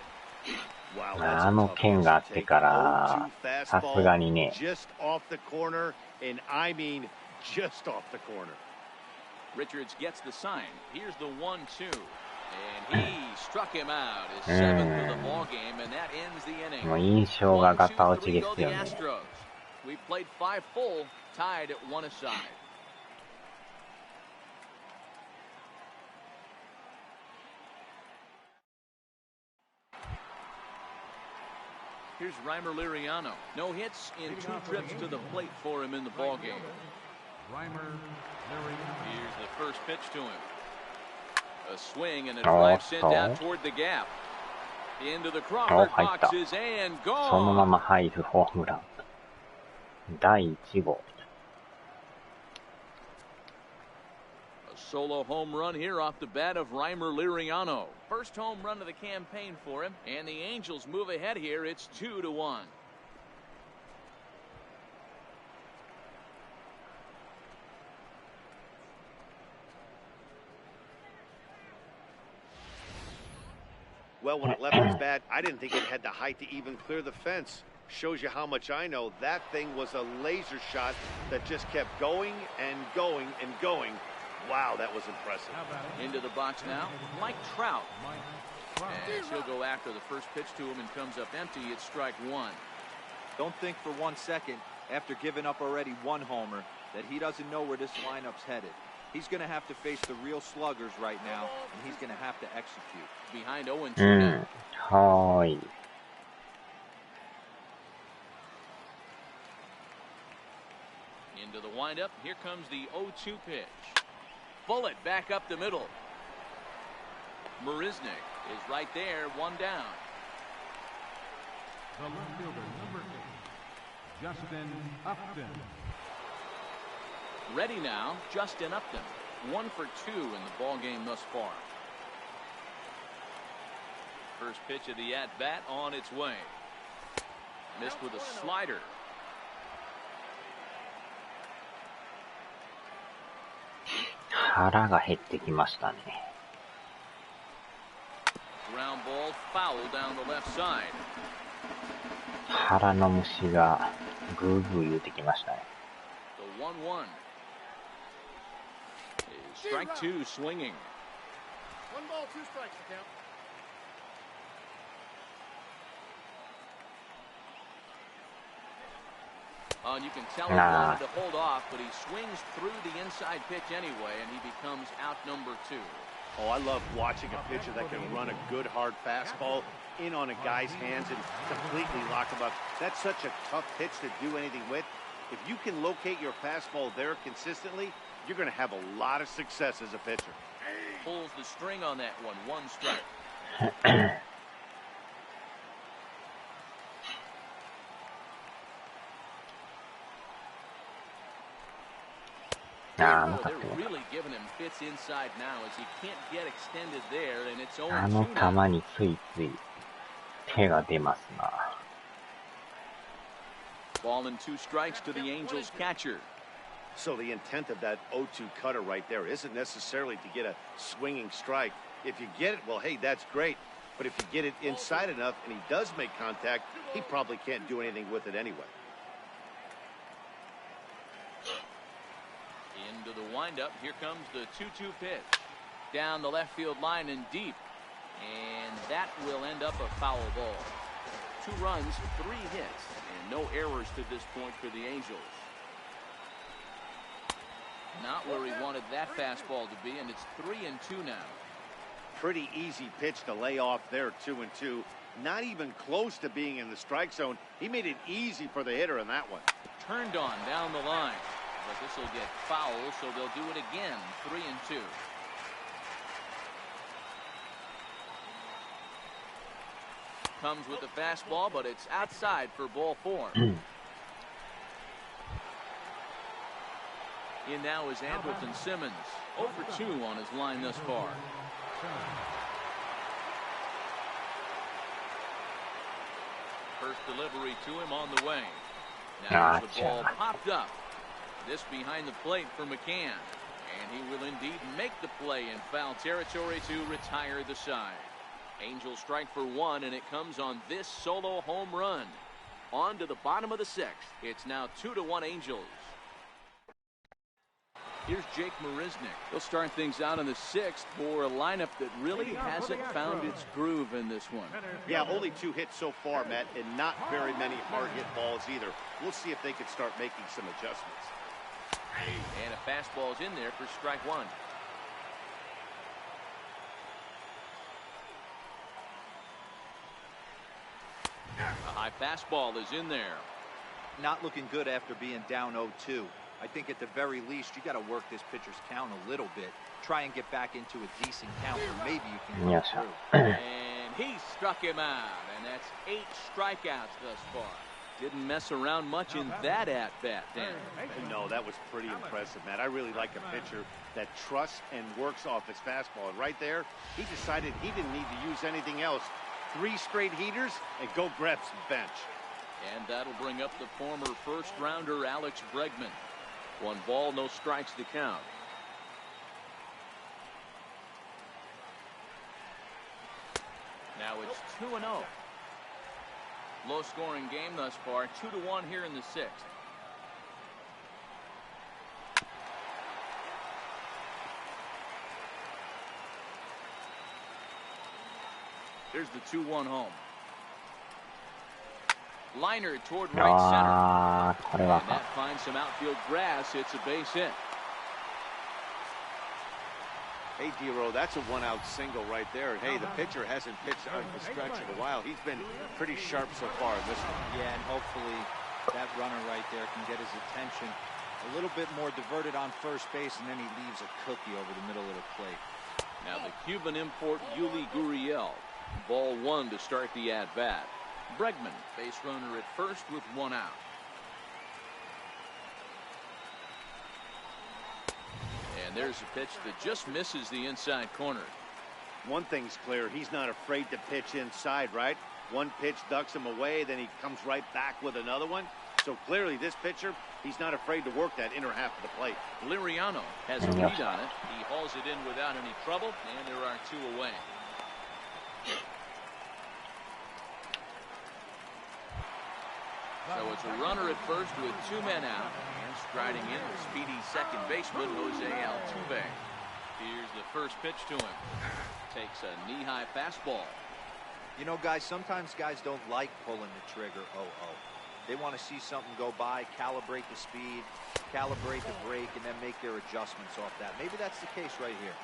あの剣があってから、さすがにね。Just off the corner, and I mean just off the corner. Richards gets the sign. Here's the 1-2. And he struck him out. His 7th of the ball game, and that ends the inning. もう印象がガタ落ちですよね。We played 5 full, tied at 1 aside. Here's Reimer Liriano. No hits in 2 trips to the plate for him in the ballgame. Here's the first pitch to him. A swing and a drive sent out toward the gap. Into the Crawford boxes and gone. そのまま入るホームラン。第1号。Solo home run here off the bat of Reimer Liriano. First home run of the campaign for him, and the Angels move ahead here. It's 2-1. Well, when it left his bat, I didn't think it had the height to even clear the fence. Shows you how much I know. That thing was a laser shot that just kept going and going and going. Wow, that was impressive. Into the box now, Mike Trout. And he'll go after the first pitch to him and comes up empty. It's strike one. Don't think for 1 second, after giving up already one homer, that he doesn't know where this lineup's headed. He's going to have to face the real sluggers right now, and he's going to have to execute. Behind 0-2 now. はーい。Into the windup. Here comes the 0-2 pitch. Bullet back up the middle. Marisnik is right there, one down. The left fielder, number 8, Justin Upton. Ready now, Justin Upton. 1 for 2 in the ball game thus far. First pitch of the at-bat on its way. Missed with a slider. Hara が減ってきましたね。 Ground ball foul down the left side. 腹の虫がグーグー言うてきましたね。 The 1-1. Strike two, swinging. 1 ball, 2 strikes to count. And you can tell he wanted to hold off, but he swings through the inside pitch anyway, and he becomes out number 2. Oh, I love watching a pitcher that can run a good hard fastball in on a guy's hands and completely lock him up. That's such a tough pitch to do anything with. If you can locate your fastball there consistently, you're going to have a lot of success as a pitcher. Pulls the string on that one. 1 strike. They're really giving him fits inside now as he can't get extended there, and it's 0-2 now. あの球についつい手が出ますな。 Ball and 2 strikes to the Angels catcher. So the intent of that 0-2 cutter right there isn't necessarily to get a swinging strike. If you get it, well, hey, that's great. But if you get it inside enough and he does make contact, he probably can't do anything with it anyway. Into the windup. Here comes the 2-2 pitch. Down the left field line and deep. And that will end up a foul ball. 2 runs, 3 hits, and no errors to this point for the Angels. Not where he wanted that fastball to be, and it's 3-2 now. Pretty easy pitch to lay off there, 2-2. Not even close to being in the strike zone. He made it easy for the hitter in that one. Turned on down the line. But this will get foul, so they'll do it again. 3-2. Comes with the fastball, but it's outside for ball 4. In now is Andrelton Simmons. 0 for 2 on his line thus far. First delivery to him on the way. Now the ball popped up. This behind the plate for McCann. And he will indeed make the play in foul territory to retire the side. Angels strike for 1, and it comes on this solo home run. On to the bottom of the 6th. It's now 2-1 Angels. Here's Jake Marisnik. He'll start things out in the 6th for a lineup that really hasn't found its groove in this one. Yeah, only 2 hits so far, Matt, and not very many hard hit balls either. We'll see if they can start making some adjustments. And a fastball is in there for strike 1. A high fastball is in there. Not looking good after being down 0-2. I think at the very least you got to work this pitcher's count a little bit. Try and get back into a decent count where maybe you can get through. And he struck him out, and that's 8 strikeouts thus far. Didn't mess around much in that at-bat, Dan. No, that was pretty impressive, Matt. I really like a pitcher that trusts and works off his fastball. And right there, he decided he didn't need to use anything else. 3 straight heaters and go grab some bench. And that'll bring up the former first-rounder Alex Bregman. 1 ball, no strikes to count. Now it's 2-0. Low-scoring game thus far, 2-1 here in the sixth. Here's the 2-1 home. Liner toward right center. And that finds some outfield grass. It's a base hit. Hey, D-Row, that's a one-out single right there. Hey, the pitcher hasn't pitched on the stretch in a while. He's been pretty sharp so far in this one. Yeah, and hopefully that runner right there can get his attention a little bit more diverted on first base, and then he leaves a cookie over the middle of the plate. Now the Cuban import Yuli Gurriel. Ball one to start the at-bat. Bregman, base runner at first with one out. And there's a pitch that just misses the inside corner. One thing's clear, he's not afraid to pitch inside, right? One pitch ducks him away, then he comes right back with another one. So clearly this pitcher, he's not afraid to work that inner half of the plate. Liriano has a lead on it. He hauls it in without any trouble, and there are two away. So it's a runner at first with two men out. And striding in, the speedy second baseman, Jose Altuve. Here's the first pitch to him. Takes a knee-high fastball. You know, guys, sometimes guys don't like pulling the trigger. They want to see something go by, calibrate the speed, calibrate the brake, and then make their adjustments off that. Maybe that's the case right here.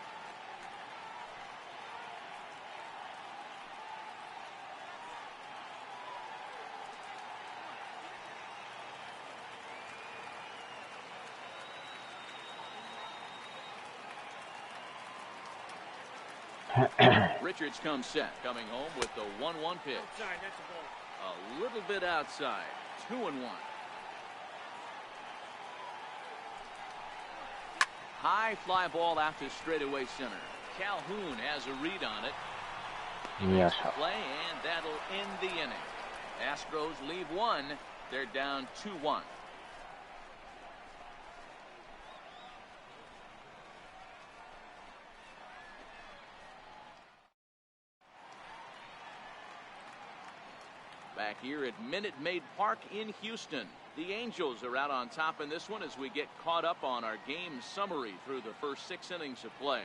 Richards comes set, coming home with the 1-1 pitch. Outside, that's a ball. A little bit outside, 2-1. High fly ball out to straightaway center. Calhoun has a read on it. Yes. Play, and that'll end the inning. Astros leave one. They're down 2-1. Back here at Minute Maid Park in Houston. The Angels are out on top in this one as we get caught up on our game summary through the first 6 innings of play.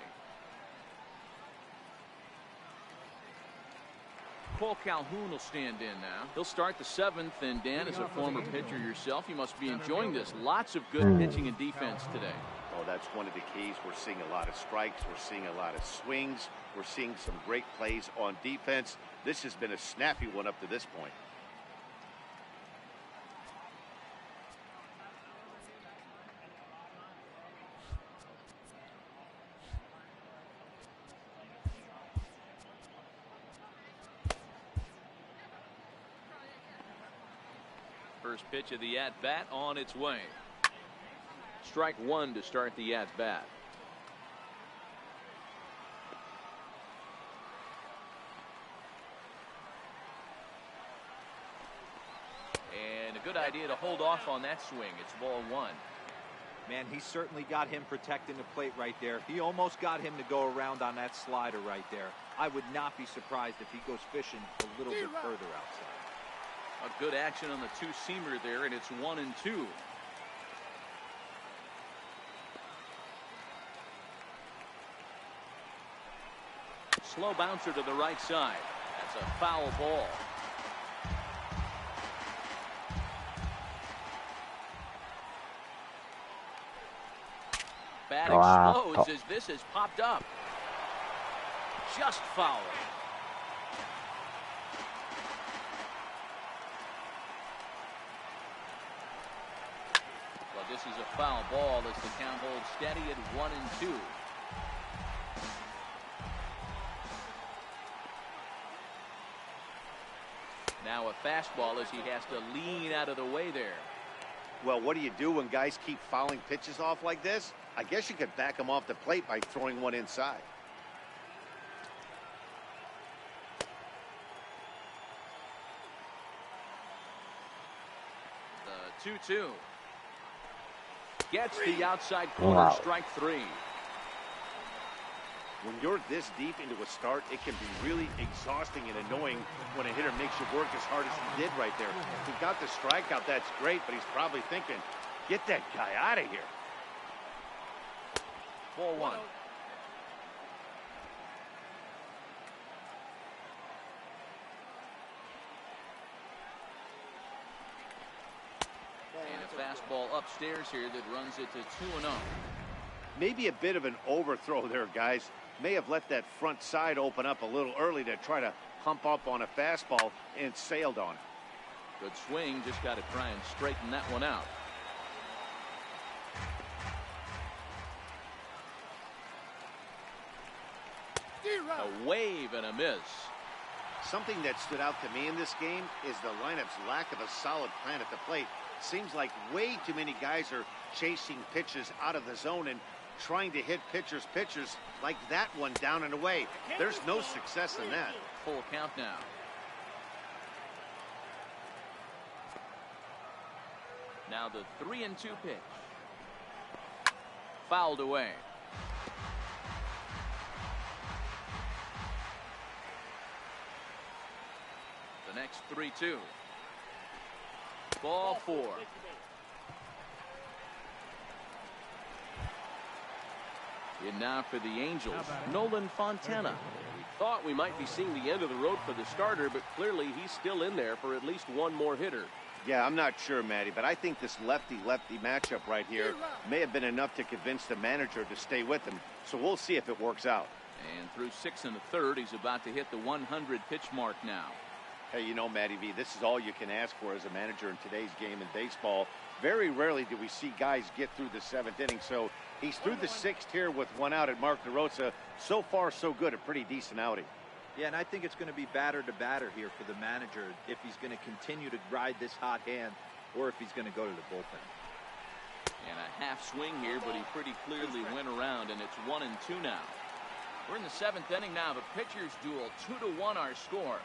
Cole Calhoun will stand in now. He'll start the 7th, and Dan, as a former pitcher yourself, you must be enjoying this. Lots of good pitching and defense today. Oh, that's one of the keys. We're seeing a lot of strikes. We're seeing a lot of swings. We're seeing some great plays on defense. This has been a snappy one up to this point. First pitch of the at-bat on its way. Strike one to start the at-bat. And a good idea to hold off on that swing. It's ball one. Man, he certainly got him protecting the plate right there. He almost got him to go around on that slider right there. I would not be surprised if he goes fishing a little bit further outside. A good action on the two-seamer there, and it's 1-2. Slow bouncer to the right side. That's a foul ball. Bat explodes as this has popped up. Just foul. Well, this is a foul ball as the count holds steady at 1-2. Now a fastball as he has to lean out of the way there. Well, what do you do when guys keep fouling pitches off like this? I guess you could back them off the plate by throwing one inside. The 2-2. Gets the outside corner, strike three. When you're this deep into a start, it can be really exhausting and annoying when a hitter makes you work as hard as he did right there. He got the strikeout, that's great, but he's probably thinking, get that guy out of here. Ball one. And a fastball upstairs here that runs it to 2-0. Maybe a bit of an overthrow there, guys. May have let that front side open up a little early to try to hump up on a fastball and sailed on it. Good swing, just got to try and straighten that one out. A wave and a miss. Something that stood out to me in this game is the lineup's lack of a solid plan at the plate. Seems like way too many guys are chasing pitches out of the zone and trying to hit pitchers like that one down and away. There's no success in that. Full count now. Now the 3-2 pitch. Fouled away. The next 3-2. Ball four. In now for the Angels, Nolan Fontana. We thought we might be seeing the end of the road for the starter, but clearly he's still in there for at least one more hitter. Yeah, I'm not sure, Matty, but I think this lefty-lefty matchup right here may have been enough to convince the manager to stay with him. So we'll see if it works out. And through 6 1/3, he's about to hit the 100 pitch mark now. Hey, you know, Matty V, this is all you can ask for as a manager in today's game in baseball. Very rarely do we see guys get through the 7th inning. So he's through the 6th here with 1 out at Mark DeRosa. So far, so good. A pretty decent outing. Yeah, and I think it's going to be batter to batter here for the manager if he's going to continue to ride this hot hand or if he's going to go to the bullpen. And a half swing here, but he pretty clearly went around, and it's 1-2 now. We're in the 7th inning now. The pitchers duel, 2-1 our score.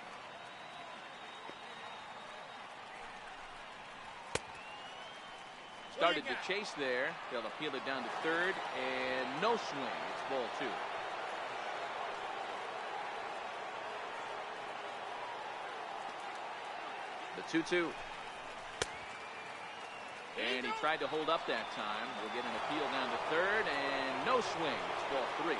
Started to chase there. They'll appeal it down to third, and no swing. It's ball 2. The 2-2. And he tried to hold up that time. We'll get an appeal down to third, and no swing. It's ball 3.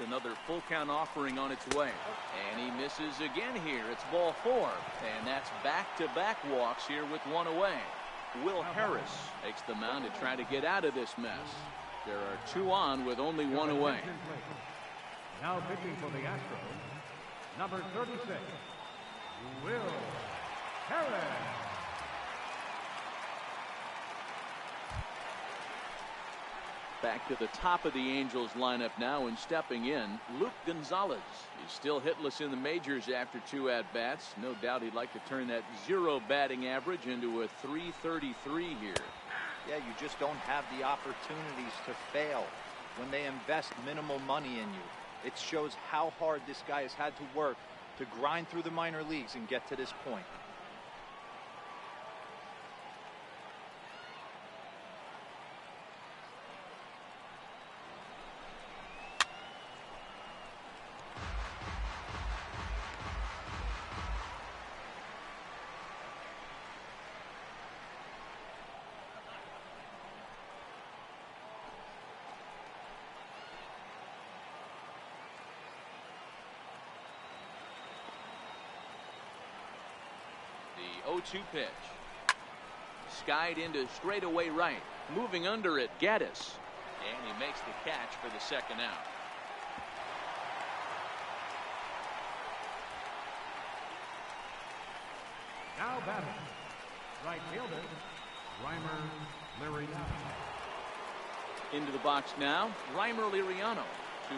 Another full count offering on its way, and he misses again here. It's ball 4, and that's back-to-back walks here with 1 away. Will Harris takes the mound to try to get out of this mess. There are 2 on with only 1 away. Now pitching for the Astros, number 36, Will Harris. Back to the top of the Angels lineup now, and stepping in, Luke Gonzalez. He's still hitless in the majors after 2 at-bats. No doubt he'd like to turn that 0 batting average into a .333 here. Yeah, you just don't have the opportunities to fail when they invest minimal money in you. It shows how hard this guy has had to work to grind through the minor leagues and get to this point. The 0-2 pitch. Skied into straightaway right. Moving under it, Gaddis. And he makes the catch for the 2nd out. Now batting, right fielder, Reimer Liriano. Into the box now, Reimer Liriano.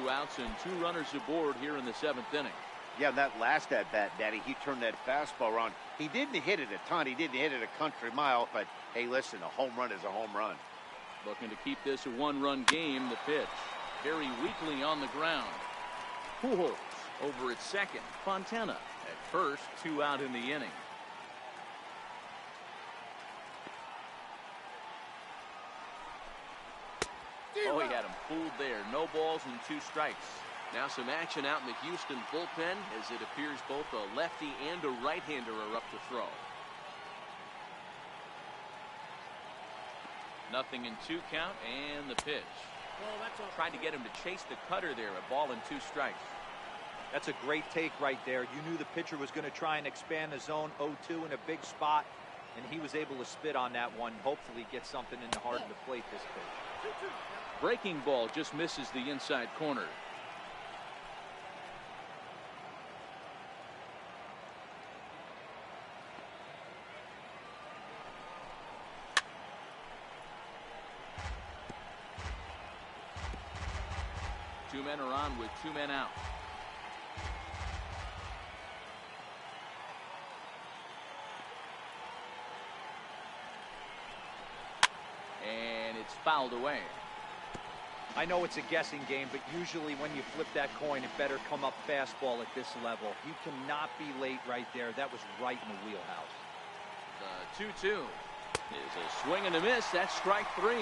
2 outs and 2 runners aboard here in the 7th inning. Yeah, that last at-bat, Daddy, he turned that fastball around. He didn't hit it a ton. He didn't hit it a country mile, but, hey, listen, a home run is a home run. Looking to keep this a one-run game. The pitch very weakly on the ground. Pujols over at second. Fontana at first. 2 out in the inning. Oh, he had him fooled there. No balls and 2 strikes. Now some action out in the Houston bullpen as it appears both a lefty and a right-hander are up to throw. 0-2 count and the pitch. Tried to get him to chase the cutter there. A ball and 2 strikes. That's a great take right there. You knew the pitcher was going to try and expand the zone 0-2 in a big spot, and he was able to spit on that one. Hopefully get something in the heart of the plate this pitch. Breaking ball just misses the inside corner. Two men are on with 2 men out. And it's fouled away. I know it's a guessing game, but usually when you flip that coin, it better come up fastball at this level. You cannot be late right there. That was right in the wheelhouse. The 2-2 is a swing and a miss. That's strike 3.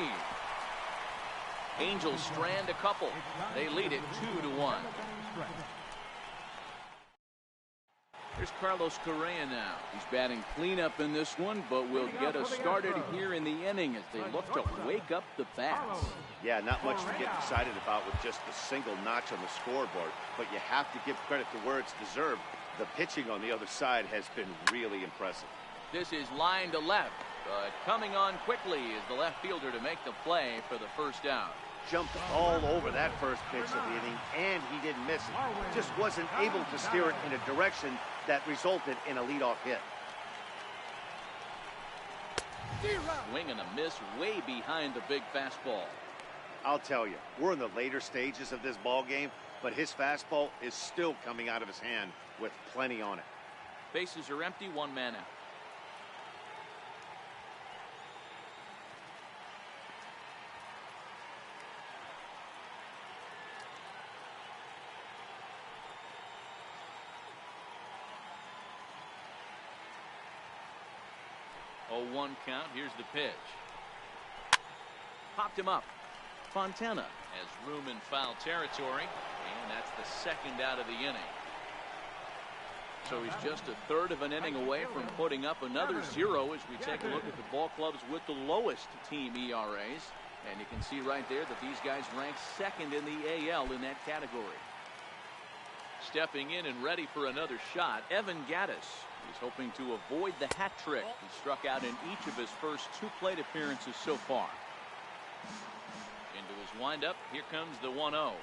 Angels strand a couple. They lead it 2-1. Here's Carlos Correa now. He's batting cleanup in this one, but will get us started here in the inning as they look to wake up the bats. Yeah, not much to get excited about with just a single notch on the scoreboard, but you have to give credit to where it's deserved. The pitching on the other side has been really impressive. This is line to left, but coming on quickly is the left fielder to make the play for the first out. Jumped all over that first pitch of the inning, and he didn't miss it. Just wasn't able to steer it in a direction that resulted in a leadoff hit. Swing and a miss way behind the big fastball. I'll tell you, we're in the later stages of this ball game, but his fastball is still coming out of his hand with plenty on it. Bases are empty, 1 man out. Oh, 1 count. Here's the pitch. Popped him up. Fontana has room in foul territory, and that's the 2nd out of the inning. So he's just a 1/3 of an inning away from putting up another 0 as we take a look at the ball clubs with the lowest team ERAs. And you can see right there that these guys rank 2nd in the AL in that category. Stepping in and ready for another shot, Evan Gattis. He's hoping to avoid the hat trick. He struck out in each of his first 2 plate appearances so far. Into his windup, here comes the 1-0.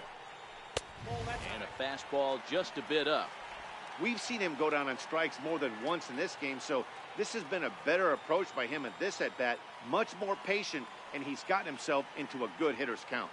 And a fastball just a bit up. We've seen him go down on strikes more than once in this game, so this has been a better approach by him at this at-bat. Much more patient, and he's gotten himself into a good hitter's count.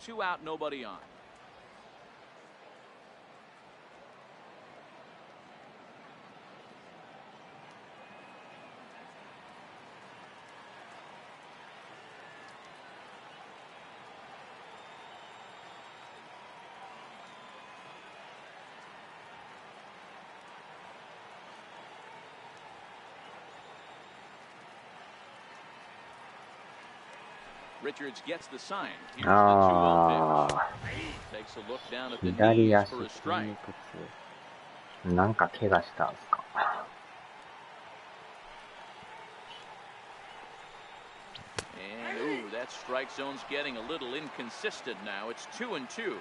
2 out, nobody on. Richards gets the sign. Here's the 2-0 pitch. Takes a look down at the knees for a strike. なんか怪我したんすか。And ooh, that strike zone's getting a little inconsistent now. It's 2-2.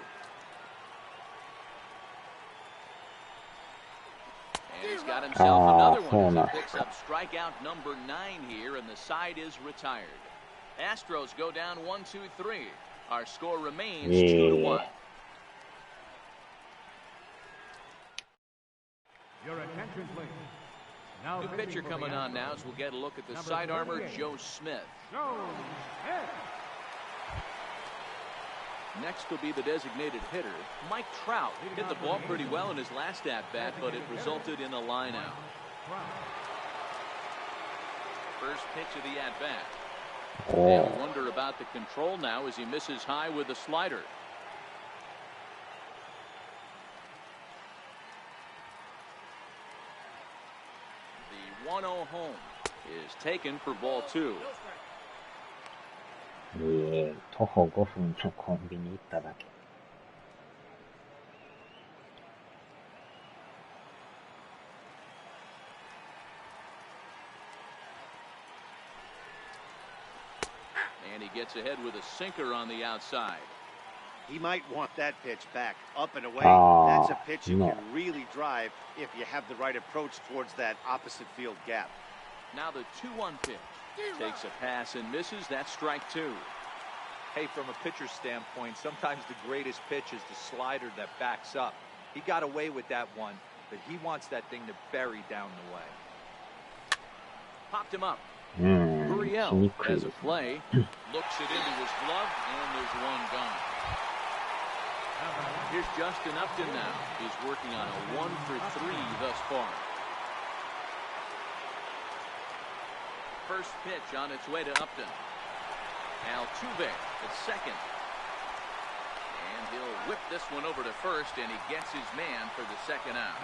And he's got himself another one as he picks up strikeout number 9 here, and the side is retired. Astros go down 1-2-3. Our score remains 2-1. Your attention, please. New pitcher coming on now as we'll get a look at the side armor, Joe Smith. Next will be the designated hitter, Mike Trout. Hit the ball pretty well in his last at-bat, but it resulted in a line-out. First pitch of the at-bat. And wonder about the control now as he misses high with the slider. The 1-0 home is taken for ball 2. 徒歩5分のコンビニ行っただけ。And he gets ahead with a sinker on the outside. He might want that pitch back, up and away. That's a pitch you can really drive if you have the right approach towards that opposite field gap. Now the 2-1 pitch. Takes a pass and misses. That's strike 2. Hey, from a pitcher's standpoint, sometimes the greatest pitch is the slider that backs up. He got away with that one, but he wants that thing to bury down the way. Popped him up. Gurriel has a play. Looks it into his glove, and there's one gone. Here's Justin Upton now. He's working on a 1-for-3 thus far. First pitch on its way to Upton. Altuve at second. And he'll whip this one over to first, and he gets his man for the second out.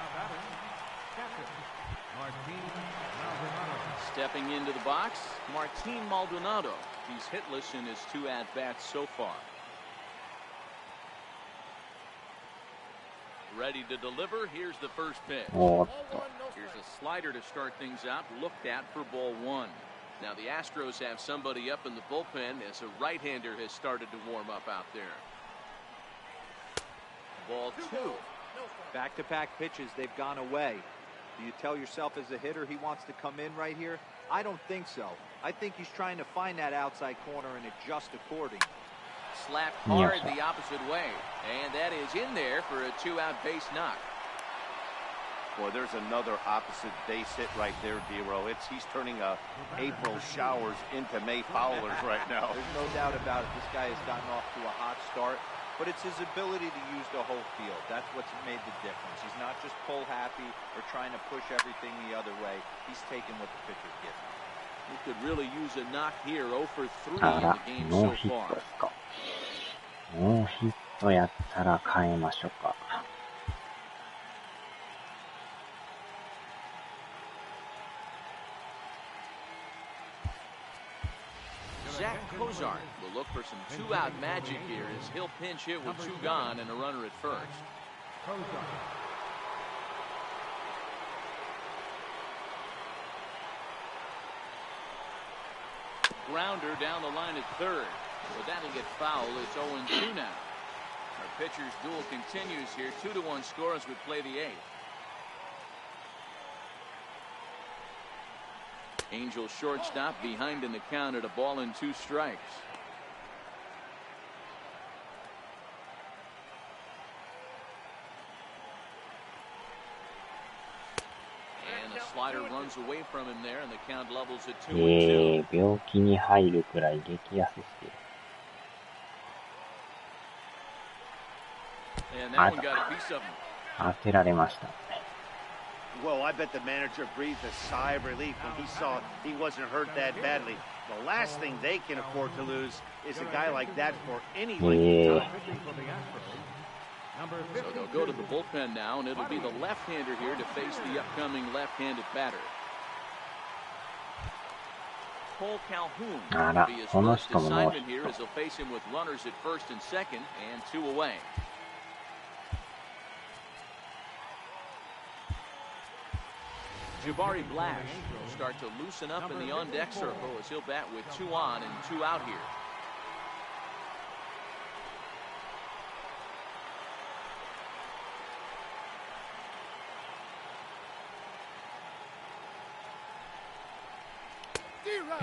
Stepping into the box, Martin Maldonado. He's hitless in his 2 at-bats so far. Ready to deliver. Here's the first pitch. Here's a slider to start things out, looked at for ball 1. Now the Astros have somebody up in the bullpen as a right-hander has started to warm up out there. Ball 2. Back-to-back pitches, they've gone away. Do you tell yourself as a hitter he wants to come in right here? I don't think so. I think he's trying to find that outside corner and adjust accordingly. Slapped hard the opposite way, and that is in there for a 2-out base knock. Boy, there's another opposite base hit right there, D-Row. He's turning April showers into May foulers right now. There's no doubt about it. This guy has gotten off to a hot start, but it's his ability to use the whole field. That's what's made the difference. He's not just pull happy or trying to push everything the other way. He's taking what the pitcher's giving. He could really use a knock here. 0 for 3 in the game so far. ノーヒットやったら変えましょうか。Zach Cozart will look for some 2-out magic here as he'll pinch hit with 2 gone and a runner at first. Grounder down the line at third. So that'll get foul. It's 0-2 now. Our pitcher's duel continues here. 2-1 score as we play the 8th. Angel shortstop behind in the count at a ball and 2 strikes. And the slider runs away from him there, and the count levels at 2-2. 病気に入るくらい激痩せしてる。that one got a piece of him. 当てられました。Well, I bet the manager breathed a sigh of relief when he saw he wasn't hurt that badly. The last thing they can afford to lose is a guy like that for any length of time. So they'll go to the bullpen now, and it'll be the left-hander here to face the upcoming left-handed batter. Cole Calhoun will be his first assignment here as they'll face him with runners at first and second and 2 away. Jabari Blash will start to loosen up in the on-deck circle as he'll bat with 2 on and 2 out here.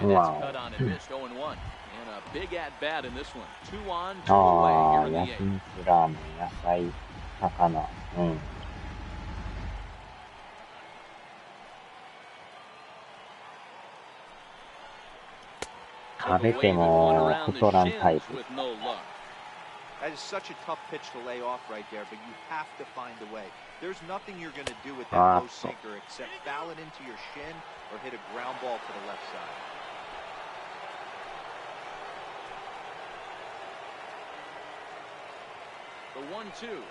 Wow. Cut on and missed 0-1. And a big at-bat in this one. 2 on, 2 away here in the 焼 8th. 肉ラーメン、野菜、魚。うん。食べても太らんタイプ。 That is such a tough pitch to lay off right there, but you have to find a way. There's nothing you're going to do with that low sinker except foul it into your shin or hit a ground ball to the left side. The 1-2.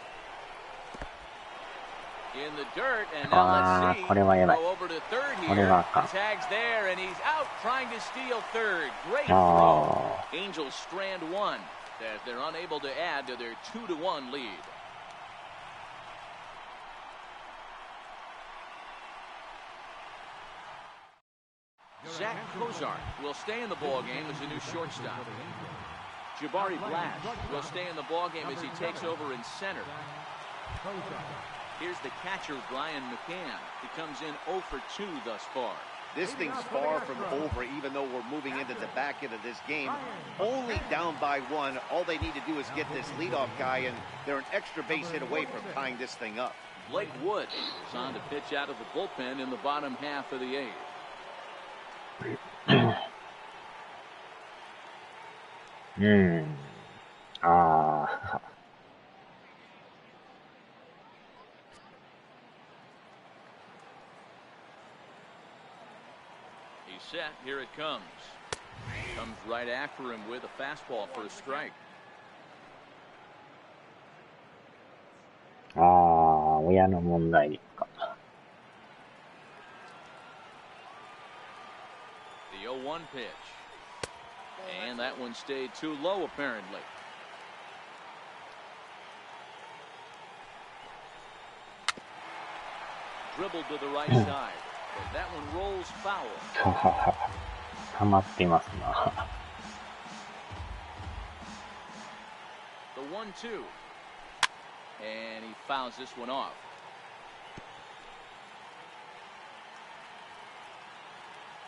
In the dirt, and now let's see. これはやばい。 Go over to third これは here. あかん。 Tags there, and he's out trying to steal third. Great throw. Angels strand 1. That they're unable to add to their 2-1 lead. Zach Kozart will stay in the ballgame as a new shortstop. Jabari Blash will stay in the ballgame as he takes over in center. Here's the catcher, Brian McCann. He comes in 0 for 2 thus far. This thing's far from over, even though we're moving into the back end of this game. Only down by 1. All they need to do is get this leadoff guy, and they're an extra base hit away from tying this thing up. Blake Wood is on to pitch out of the bullpen in the bottom half of the 8th. ああ。 He's set. Here it comes. Comes right after him with a fastball for a strike. ああ、親の問題ですか。The 0-1 pitch. And that one stayed too low, apparently. Dribbled to the right side. But that one rolls foul. 溜まってますな。The 1-2. And he fouls this one off.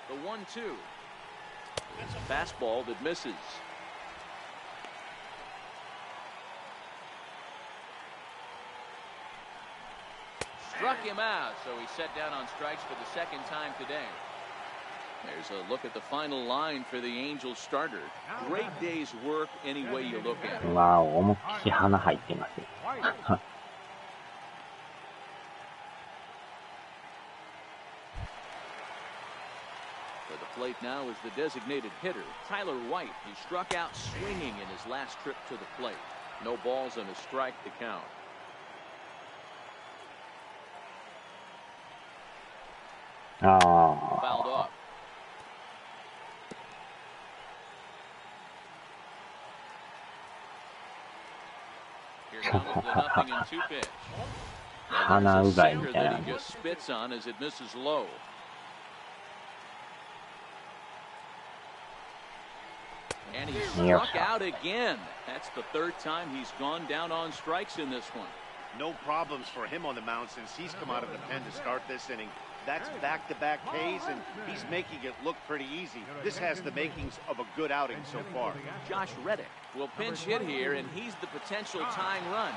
The 1-2. It's a fastball that misses. Struck him out, so he's set down on strikes for the second time today. There's a look at the final line for the Angels starter. Great day's work any way you look at it. わお、思いっきり鼻入ってますよ。For the plate now is the designated hitter, Tyler White. He struck out swinging in his last trip to the plate. No balls and a strike to count. Fouled off. Here comes the 0-2 pitch.鼻うがいみたいな。 He just spits on as it misses low. And he struck out again. That's the third time he's gone down on strikes in this one. No problems for him on the mound since he's come out of the pen to start this inning. That's back-to-back Ks, and he's making it look pretty easy. This has the makings of a good outing so far. Josh Reddick will pinch hit here, and he's the potential tying run.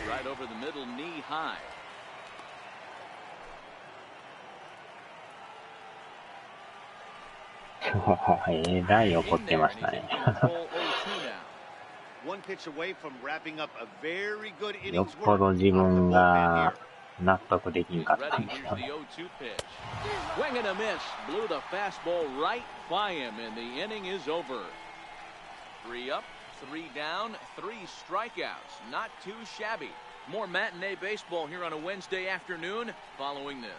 Right over the middle, knee high. pitch away from wrapping up a very good よっ innings ぽ work ど自 out of the 分 bullpen が here. 納得できん He's かった ready. んで Here's しょう the ね。 0-2 pitch. Swing and a miss. Blew the fastball right by him, and the inning is over. 3 up, 3 down, 3 strikeouts. Not too shabby. More matinee baseball here on a Wednesday afternoon following this.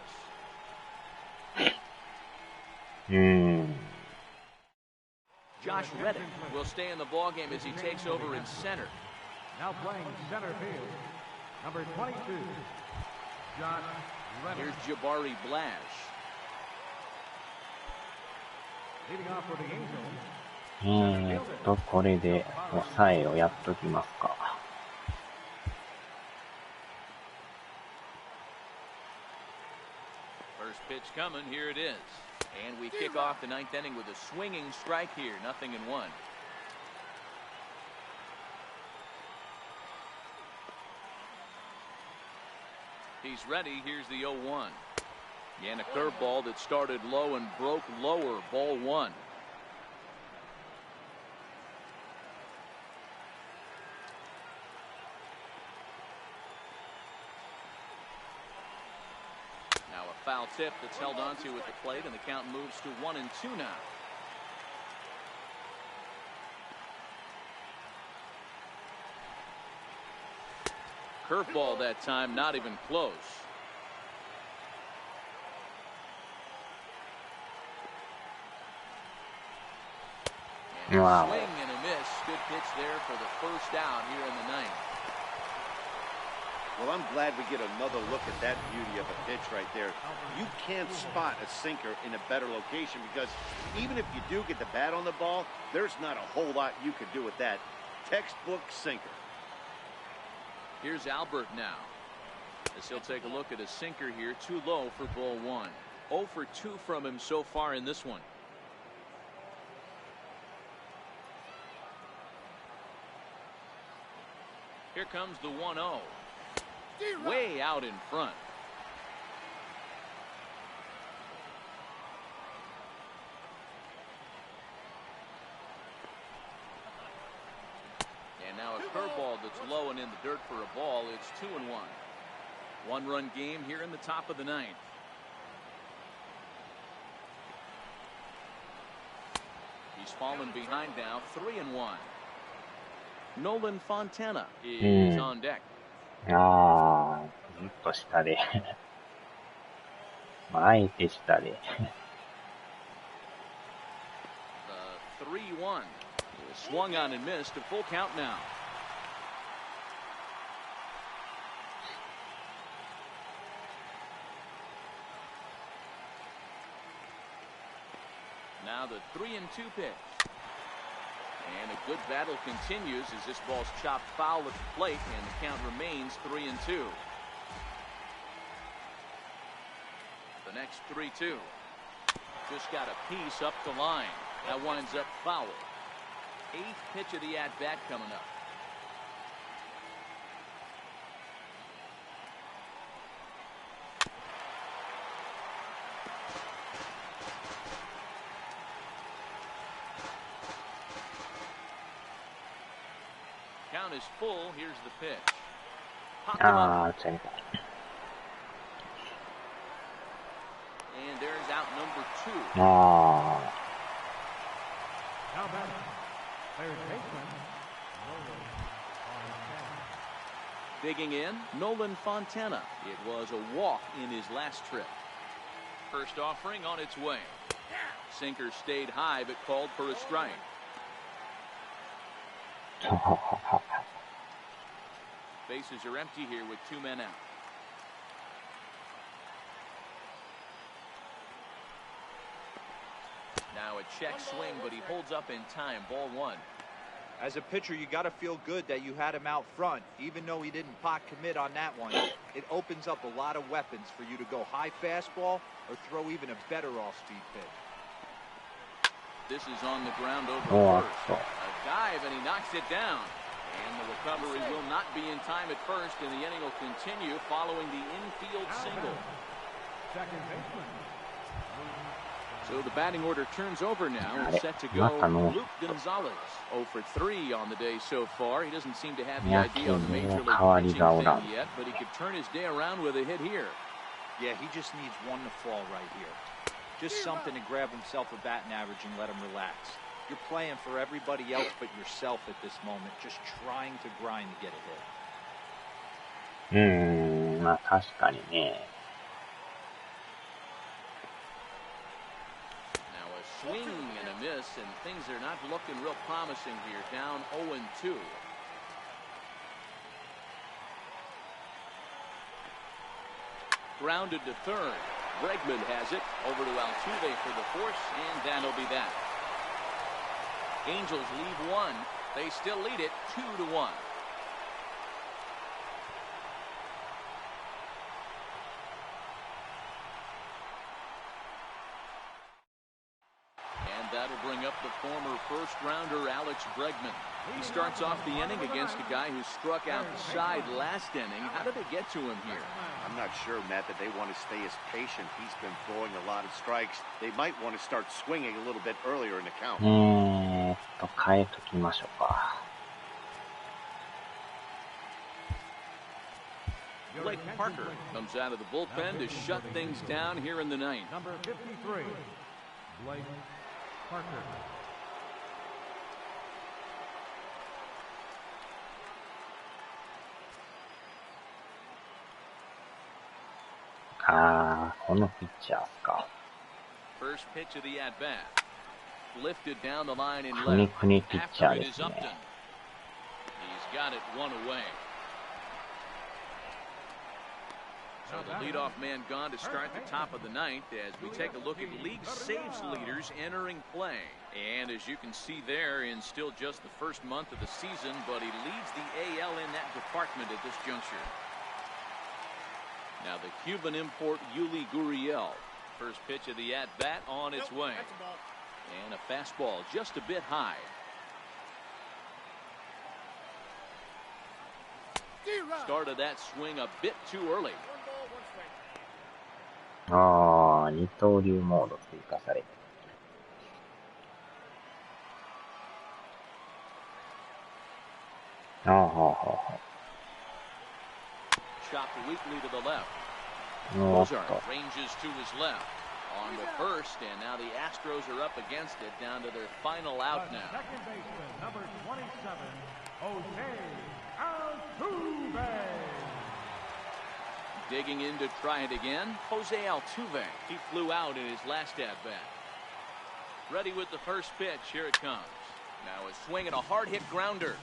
うーん。 Josh Reddick will stay in the ballgame as he takes over in center. Now playing center field, number 22, Josh Reddick. Here's Jabari Blash. Leading off for the Angels. これで抑えをやっときますか。First pitch coming. Here it is. And we kick off the 9th inning with a swinging strike here. 0-1. He's ready. Here's the 0-1. And a curveball that started low and broke lower. Ball 1. Now a foul tip that's held onto at the plate, and the count moves to 1-2 now. Curveball that time, not even close. And a swing and a miss. Good pitch there for the first out here in the 9th. Well, I'm glad we get another look at that beauty of a pitch right there. You can't spot a sinker in a better location because even if you do get the bat on the ball, there's not a whole lot you can do with that. Textbook sinker. Here's Albert now, as he'll take a look at a sinker here. Too low for ball 1. 0 for 2 from him so far in this one. Here comes the 1-0. Way out in front. And now a curveball that's low and in the dirt for a ball. It's 2-1. 1-run game here in the top of the 9th. He's fallen behind now. 3-1. Nolan Fontana is on deck. ああ、ずっと下で。あえて下で。The 3-1. Swung on and missed. A full count now. Now the 3-2 pitch. And a good battle continues as this ball's chopped foul at the plate, and the count remains 3-2. The next 3-2. Just got a piece up the line. That winds up foul. 8th pitch of the at-bat coming up. Count is full. Here's the pitch. Ah, check. And there's out number 2. Ah. Now batting, third baseman, Nolan Fontana. Digging in, Nolan Fontana. It was a walk in his last trip. First offering on its way. Sinker stayed high but called for a strike. Bases are empty here with 2 men out. Now a check swing, but he holds up in time. Ball 1. As a pitcher, you got to feel good that you had him out front. Even though he didn't pot commit on that one, it opens up a lot of weapons for you to go high fastball or throw even a better off-speed pitch. This is on the ground over first. A dive, and he knocks it down. And the recovery will not be in time at first, and the inning will continue following the infield single. Second baseman. So the batting order turns over now and set to go. Luke Gonzalez, 0 for 3 on the day so far. He doesn't seem to have the idea of the major league pitching thing yet, but he could turn his day around with a hit here. Yeah, he just needs one to fall right here. Just something to grab himself a batting average and let him relax. You're playing for everybody else but yourself at this moment, just trying to grind to get a hit. まあ確かにね。Swing and a miss, and things are not looking real promising here. Down 0-2. Grounded to third. Bregman has it. Over to Altuve for the force, and that'll be that. Angels leave one. They still lead it 2-1. That'll bring up the former first-rounder Alex Bregman. He starts off the inning against a guy who struck outside last inning. How did it get to him here? I'm not sure, Matt, that they want to stay as patient. He's been throwing a lot of strikes. They might want to start swinging a little bit earlier in the count. 変えときましょうか。Blake Parker comes out of the bullpen to shut things down here in the ninth. Number 53, Blake Parker. このピッチャーか。First pitch of the at bat. Lifted down the line in くに left. くにピッチャー After で it is す Upton. ね。 He's got it one away. So the leadoff man gone to start the top of the ninth as we take a look at league saves leaders entering play. And as you can see there, in still just the first month of the season, but he leads the AL in that department at this juncture. Now the Cuban import Yuli Gurriel. First pitch of the at-bat on its way. And a fastball just a bit high. Started that swing a bit too early. 二刀流モード追加されて。Chopped weakly to the left. おっと。 Ozark ranges to his left. On to first, and now the Astros are up against it, down to their final out now. Second baseman, number 27, Jose Altuve. Digging in to try it again, Jose Altuve. He flew out in his last at-bat. Ready with the first pitch. Here it comes. Now a swing and a hard-hit grounder.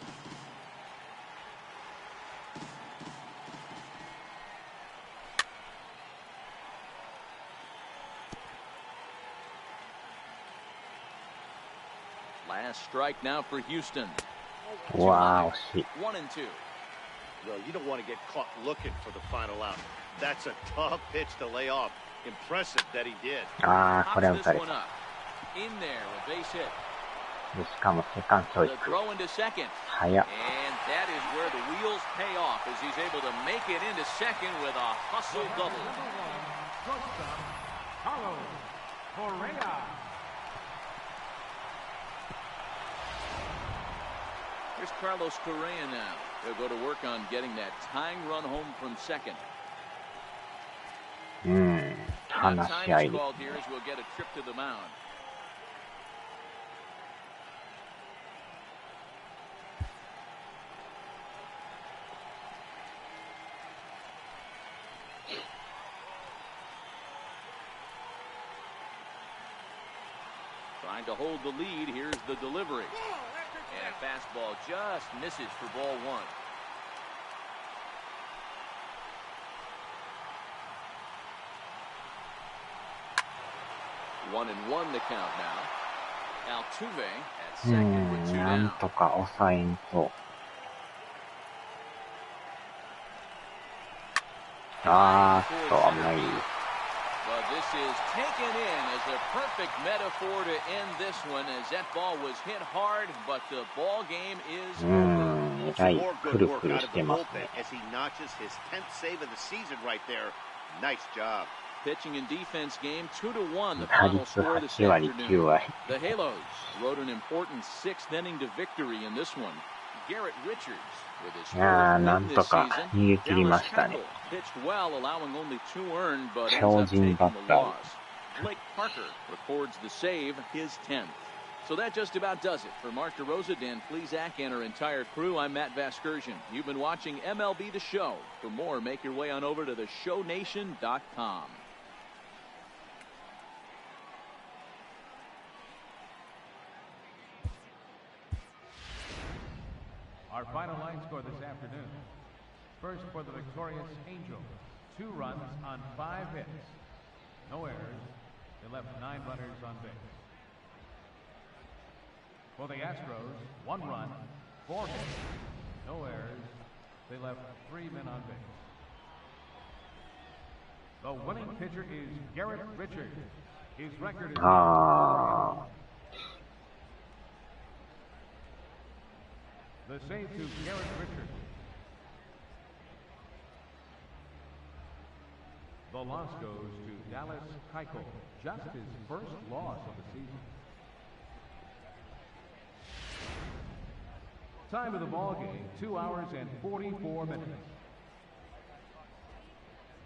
Last strike now for Houston. Wow, shit. 1-2. Well, you don't want to get caught looking for the final out. That's a tough pitch to lay off. Impressive that he did. これは打たれ Pops this one た。 up. In there, a base hit. でしかもセカンドチョイ The ス。 throw into second. 早っ。 And that is where the wheels pay off as he's able to make it into second with a hustle double. Carlos Correa. Here's Carlos Correa now. He'll go to work on getting that tying run home from second. 話 Time し合い is です called here ね。 as we'll get a trip to the mound. Trying to hold the lead. Here's the delivery. And a fastball just misses for ball one. One and one the count now. Altuve at second with two なん down. とか抑えんと。危ない。 But this is taken in as a perfect metaphor to end this one as that ball was hit hard, but the ball game is over. えらい More く good る work くる out し of て the ます bullpen ね。 as he notches his 10th save of the season right there. Nice job. pitching and defense game 2-1. The 打 final 率 score this 8割9 afternoon. 割。The Halos rode an important sixth inning to victory in this one. Garrett Richards with his いやー、 fourth な win ん this とか season. 逃げ切り Dallas ましたね。 Keuchel pitched well, allowing only 2 earned, but ends 超 up 人 taking バッ the ター。 loss. Blake Parker records the save, his 10th. So that just about does it. For Mark DeRosa, Dan Plesac, and our entire crew, I'm Matt Vasgersian. You've been watching MLB The Show. For more, make your way on over to theshownation.com. Our final line score this afternoon. First for the victorious Angels, 2 runs on 5 hits. No errors. They left 9 runners on base. For the Astros, 1 run, 4 hits. No errors. They left 3 men on base. The winning pitcher is Garrett Richards. His record is あ the save to Garrett Richards. The loss goes to Dallas Keuchel, just his first loss of the season. Time of the ball game, 2 hours and 44 minutes.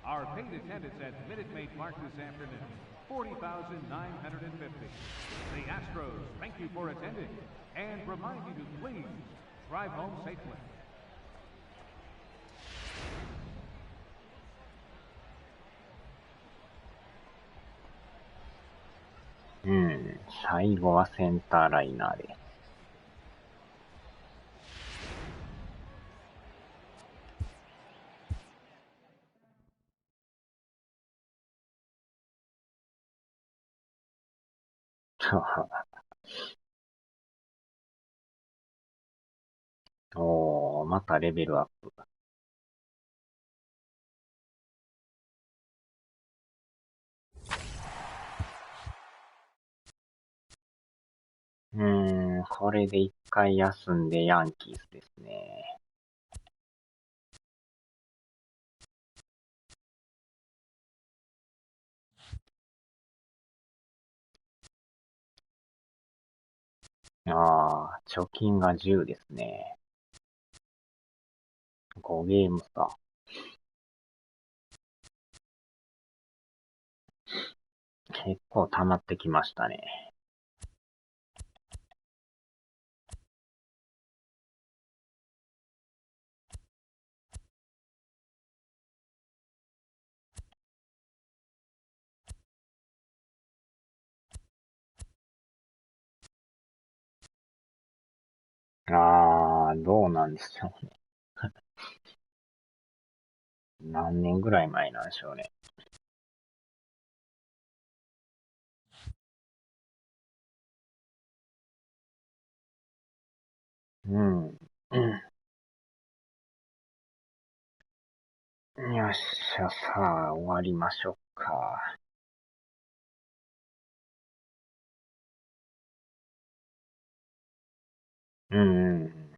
Our paid attendance at Minute Maid Park this afternoon, 40,950. The Astros thank you for attending and remind you to please drive home safely. うん、最後はセンターライナーで。おー、またレベルアップ。これで一回休んでヤンキースですね。ああ、貯金が10ですね。5ゲーム差。結構溜まってきましたね。ああ、どうなんでしょうね。何年ぐらい前なんでしょうね。うん。よっしゃ、さあ、終わりましょうか。うん。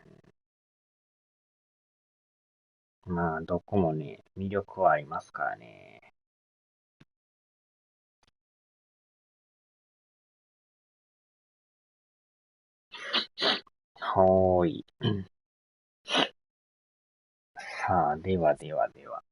まあ、どこもね、魅力はありますからね。はーい。さあ、ではではでは。